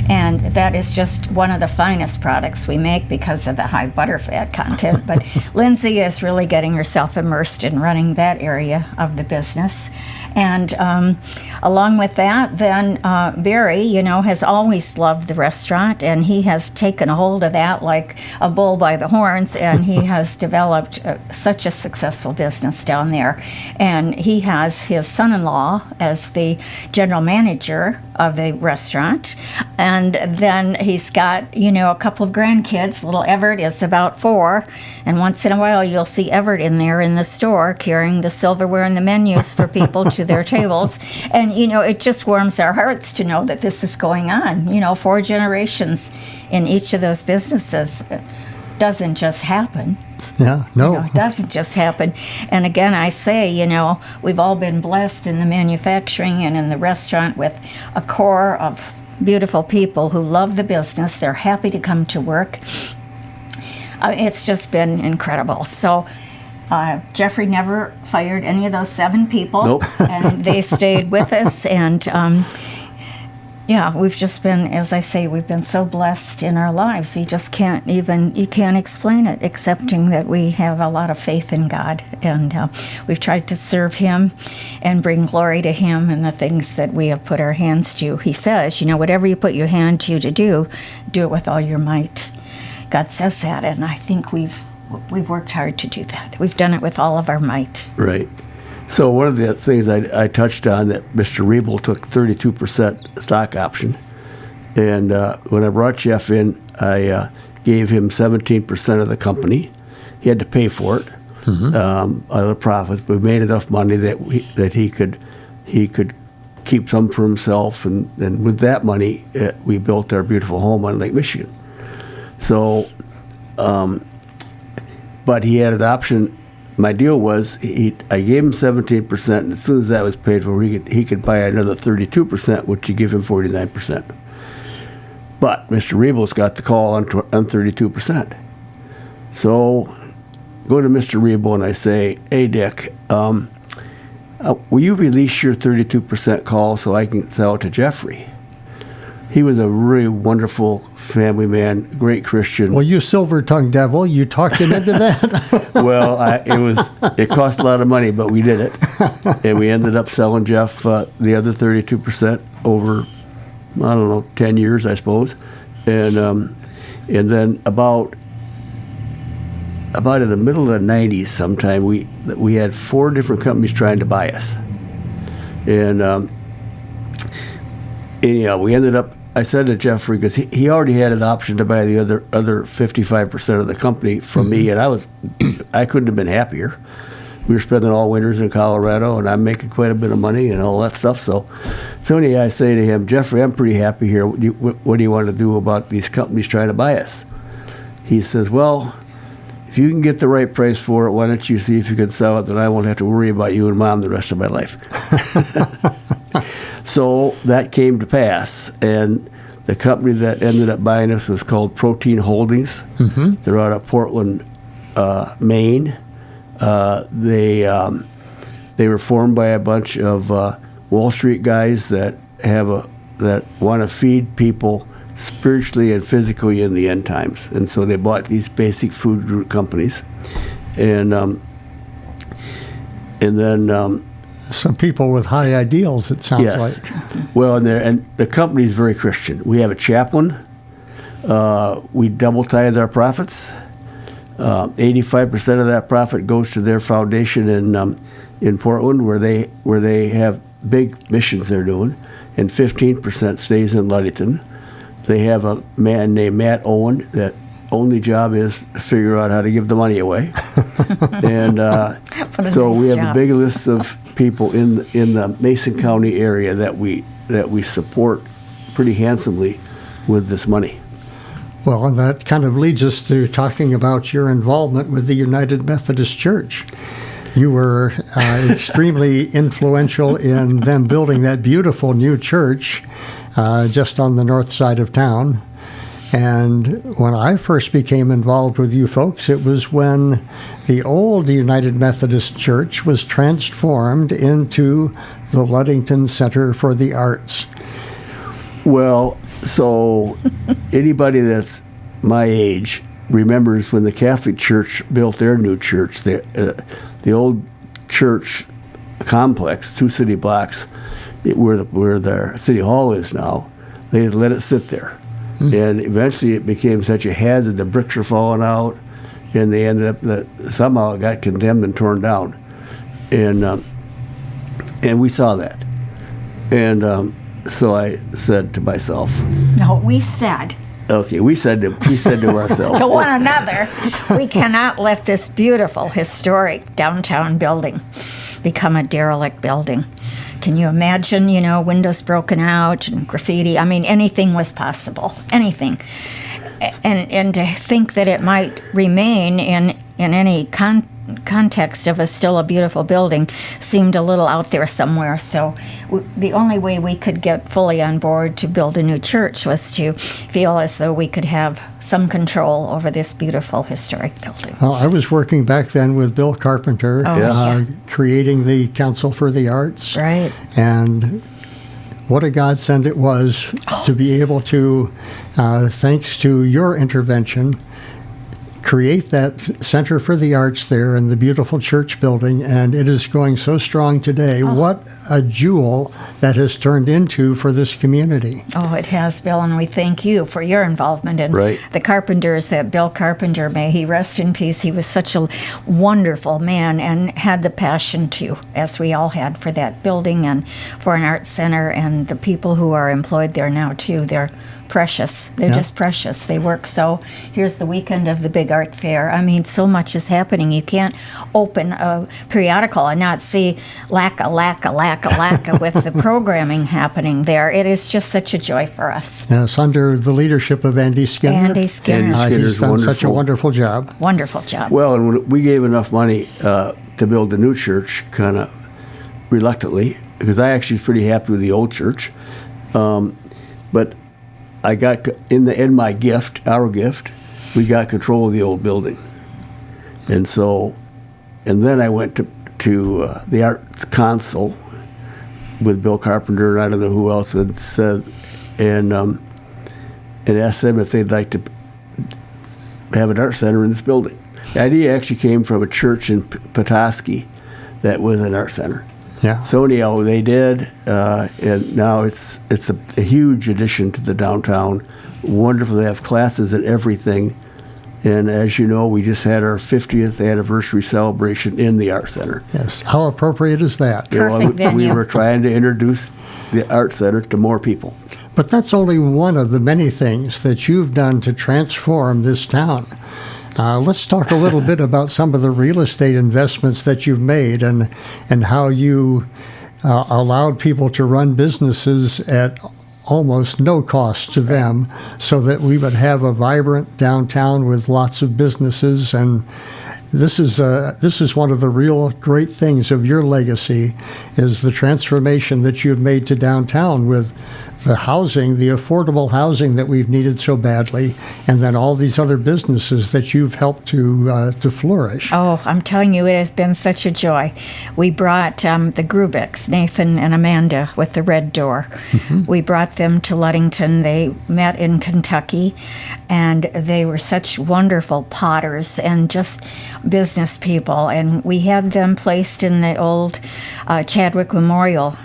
and that is just one of the finest products we make because of the high butterfat content. But Lindsay is really getting herself immersed in running that area of the business. And along with that, then Barry, has always loved the restaurant, and he has taken a hold of that like a bull by the horns, and he has developed such a successful business down there. And he has his son-in-law as the general manager of the restaurant, and then he's got, a couple of grandkids. Little Everett is about 4, and once in a while you'll see Everett in there in the store carrying the silverware and the menus for people to their tables. And, it just warms our hearts to know that this is going on. 4 generations in each of those businesses doesn't just happen. Yeah, no. It doesn't just happen. And again, I say, we've all been blessed in the manufacturing and in the restaurant with a core of beautiful people who love the business. They're happy to come to work. It's just been incredible. So Jeffrey never fired any of those 7 people. Nope. And they stayed with us. And we've just been, as I say, we've been so blessed in our lives. You can't explain it, excepting that we have a lot of faith in God. And we've tried to serve Him and bring glory to Him in the things that we have put our hands to. He says, whatever you put your hand to do it with all your might. God says that, and I think we've worked hard to do that. We've done it with all of our might. Right. So one of the things I touched on, that Mr. Riebel took 32% stock option. And when I brought Jeff in, I gave him 17% of the company. He had to pay for it out of the profits, but we made enough money that he could keep some for himself. And with that money, we built our beautiful home on Lake Michigan. So, but he had an option. My deal was I gave him 17%, and as soon as that was paid for, he could buy another 32%, which would give him 49%. But Mr. Riebel's got the call on 32%. So go to Mr. Riebel and I say, hey, Dick, will you release your 32% call so I can sell it to Jeffrey? He was a really wonderful family man, great Christian. Well, you silver-tongued devil, you talked him into that. Well, it cost a lot of money, but we did it, and we ended up selling Jeff the other 32% over, 10 years, I suppose, and then about in the middle of the 90s, sometime we had 4 different companies trying to buy us, and we ended up. I said to Jeffrey, because he already had an option to buy the other 55% of the company from me, and I couldn't have been happier. We were spending all winters in Colorado, and I'm making quite a bit of money and all that stuff. So anyway, I say to him, Jeffrey, I'm pretty happy here. What do you want to do about these companies trying to buy us? He says, well, if you can get the right price for it, why don't you see if you can sell it? Then I won't have to worry about you and Mom the rest of my life. So that came to pass, and the company that ended up buying us was called Protein Holdings. Mm-hmm. They're out of Portland, Maine. They were formed by a bunch of Wall Street guys that want to feed people spiritually and physically in the end times, and so they bought these basic food group companies, and then. Some people with high ideals, it sounds like. Well, and the company is very Christian. We have a chaplain. We double tithe our profits. 85% of that profit goes to their foundation in Portland, where they have big missions they're doing, and 15% stays in Ludington. They have a man named Matt Owen that only job is to figure out how to give the money away. And so we have a big list of people in the Mason County area that we support pretty handsomely with this money. Well, and that kind of leads us to talking about your involvement with the United Methodist Church. You were extremely influential in them building that beautiful new church just on the north side of town. And when I first became involved with you folks, it was when the old United Methodist Church was transformed into the Ludington Center for the Arts. Well, so anybody that's my age remembers when the Catholic Church built their new church, the old church complex, 2 city blocks, where their city hall is now, they had let it sit there. And eventually it became such a hazard, the bricks were falling out, and they ended up somehow it got condemned and torn down. And we saw that. And so I said to myself. No, we said. Okay, we said to ourselves. To one another, we cannot let this beautiful, historic downtown building become a derelict building. Can you imagine, windows broken out and graffiti? I mean, anything was possible, anything. And to think that it might remain in any context of still a beautiful building seemed a little out there somewhere. So the only way we could get fully on board to build a new church was to feel as though we could have some control over this beautiful historic building. Well, I was working back then with Bill Carpenter, creating the Council for the Arts. Right. And what a godsend it was to be able to, thanks to your intervention, create that Center for the Arts there in the beautiful church building, and it is going so strong today. What a jewel that has turned into for this community. Oh, it has, Bill, and we thank you for your involvement. And the Carpenters, that Bill Carpenter, may he rest in peace. He was such a wonderful man and had the passion too, as we all had, for that building and for an art center, and the people who are employed there now too. They're precious. They're just precious. They work so. Here's the weekend of the big art fair. I mean, so much is happening. You can't open a periodical and not see lacka with the programming happening there. It is just such a joy for us. Yes, under the leadership of Andy Skinner. Andy Skinner. He's done such a wonderful job. Wonderful job. Well, and when we gave enough money to build a new church, kind of reluctantly, because I actually was pretty happy with the old church. But I got our gift, we got control of the old building, and then I went to the Arts Council with Bill Carpenter, and I don't know who else had said, and asked them if they'd like to have an art center in this building. The idea actually came from a church in Petoskey that was an art center. Yeah. So anyhow, they did, and now it's a huge addition to the downtown. Wonderful. They have classes and everything. And as you know, we just had our 50th anniversary celebration in the Art Center. Yes. How appropriate is that? Perfect venue. We were trying to introduce the Art Center to more people. But that's only one of the many things that you've done to transform this town. Let's talk a little bit about some of the real estate investments that you've made and how you allowed people to run businesses at almost no cost to them, so that we would have a vibrant downtown with lots of businesses. And this is one of the real great things of your legacy, is the transformation that you've made to downtown with the housing, the affordable housing that we've needed so badly, and then all these other businesses that you've helped to flourish. Oh, I'm telling you, it has been such a joy. We brought the Grubecks, Nathan and Amanda, with the Red Door. Mm-hmm. We brought them to Ludington. They met in Kentucky, and they were such wonderful potters and just business people. And we had them placed in the old Chadwick Memorial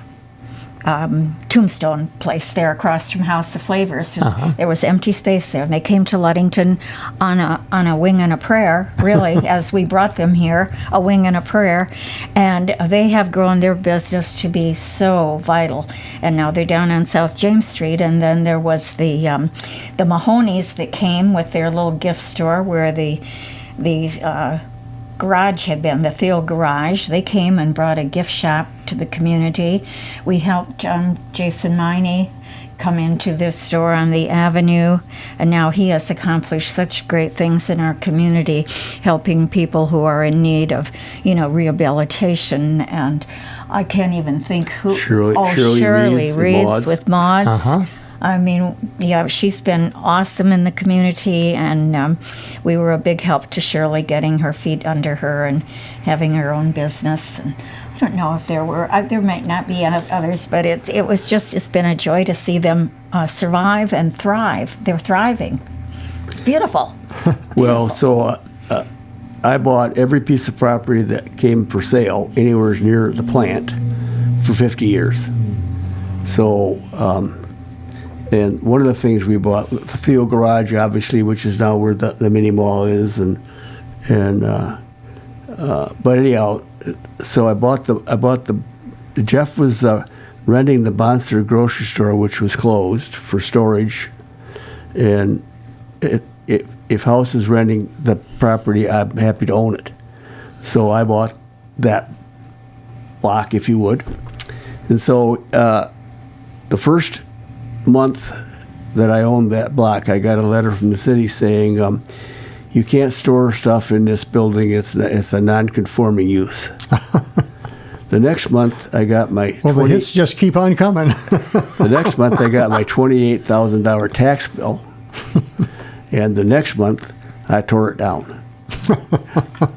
tombstone place there across from House of Flavors. There was empty space there, and they came to Ludington on a wing and a prayer, really, as we brought them here, a wing and a prayer, and they have grown their business to be so vital. And now they're down on South James Street. And then there was the Mahonies that came with their little gift store where the garage had been, the Thiel Garage. They came and brought a gift shop to the community. We helped Jason Miney come into this store on the Avenue, and now he has accomplished such great things in our community, helping people who are in need of, rehabilitation. And I can't even think who. Shirley Reeds with Mods. I mean, yeah, she's been awesome in the community, and we were a big help to Shirley, getting her feet under her and having her own business. And I don't know if there might not be any others, but it's been a joy to see them survive and thrive. They're thriving. It's beautiful. Well, so I bought every piece of property that came for sale anywhere near the plant for 50 years. So, and one of the things we bought, the Thiel Garage, obviously, which is now where the mini mall is, but anyhow, so I bought the Jeff was renting the Bonster grocery store, which was closed for storage, and if House is renting the property, I'm happy to own it. So I bought that block, if you would, and so the first month that I owned that block, I got a letter from the city saying, you can't store stuff in this building. It's a non-conforming use. The next month, I got my... Well, the hits just keep on coming. The next month, I got my $28,000 tax bill. And the next month, I tore it down.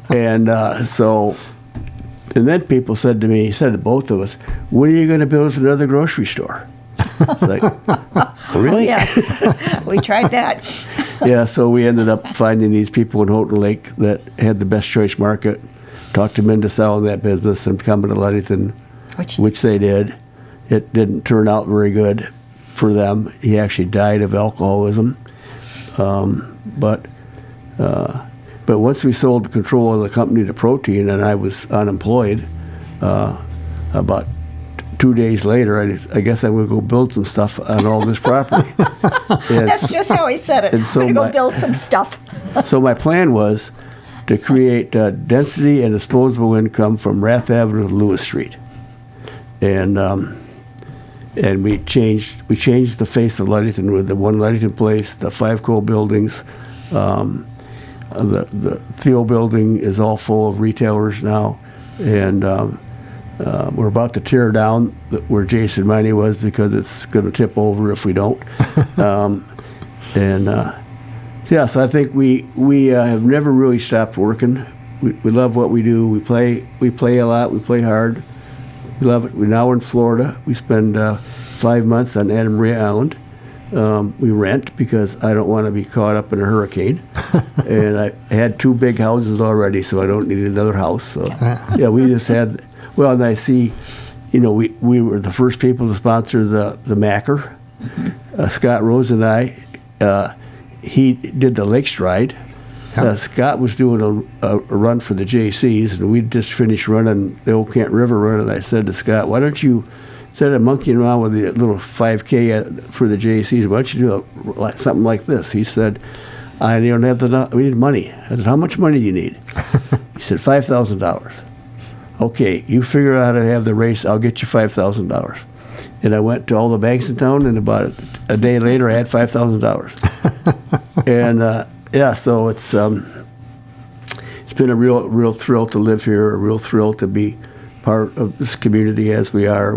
And and then people said to both of us, when are you going to build us another grocery store? It's like, really? Oh, yes. We tried that. Yeah, so we ended up finding these people in Houghton Lake that had the best choice market, talked them into selling that business and coming to Ludington, which they did. It didn't turn out very good for them. He actually died of alcoholism. But once we sold the control of the company to Protein and I was unemployed, about 2 days later, I guess I would go build some stuff on all this property. That's just how he said it. And so I'm going to go build some stuff. So my plan was to create density and disposable income from Rath Avenue to Lewis Street. And we changed the face of Ludington with the One Ludington Place, the 5 Cole buildings. The Theo building is all full of retailers now, and we're about to tear down where Jason Miney was because it's going to tip over if we don't. Yeah, so I think we have never really stopped working. We love what we do. We play a lot. We play hard. We love it. We're now in Florida. We spend 5 months on Anna Maria Island. We rent because I don't want to be caught up in a hurricane. And I had 2 big houses already, so I don't need another house. So yeah, we just had. Well, and I see, we were the first people to sponsor the Macker. Scott Rose and I. He did the Lake Stride. Scott was doing a run for the JCs, and we just finished running the Old Kent River run. And I said to Scott, "Why don't you, instead of monkeying around with the little 5K for the JCs, why don't you do something like this?" He said, "I don't have we need money." I said, "How much money do you need?" He said, $5,000. Okay, you figure out how to have the race. I'll get you $5,000. And I went to all the banks in town, and about a day later, I had $5,000. And yeah, so it's been a real thrill to live here, a real thrill to be part of this community as we are.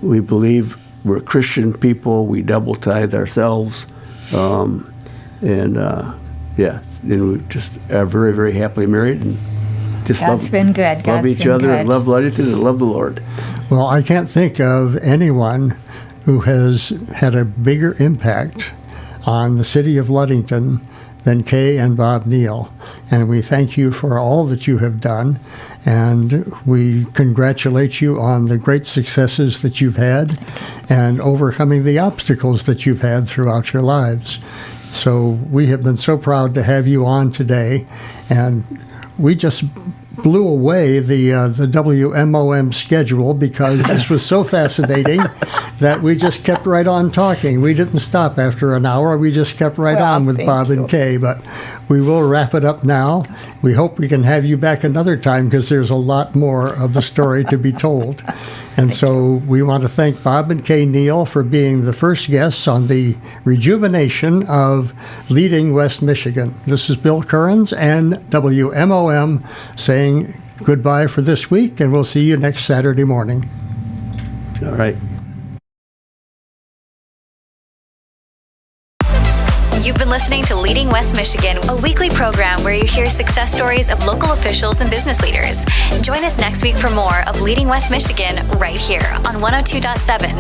We believe we're Christian people. We double tithe ourselves, and we just are very, very happily married and just God's been good. Love each other and love Ludington and love the Lord. Well, I can't think of anyone who has had a bigger impact on the city of Ludington than Kay and Bob Neal. And we thank you for all that you have done. And we congratulate you on the great successes that you've had and overcoming the obstacles that you've had throughout your lives. So we have been so proud to have you on today. And we just blew away the WMOM schedule because this was so fascinating that we just kept right on talking. We didn't stop after an hour. We just kept right on with Bob and Kay. But we will wrap it up now. We hope we can have you back another time because there's a lot more of the story to be told. And so we want to thank Bob and Kay Neal for being the first guests on the rejuvenation of Leading West Michigan. This is Bill Kerans and WMOM saying goodbye for this week, and we'll see you next Saturday morning. All right. You've been listening to Leading West Michigan, a weekly program where you hear success stories of local officials and business leaders. Join us next week for more of Leading West Michigan right here on 102.7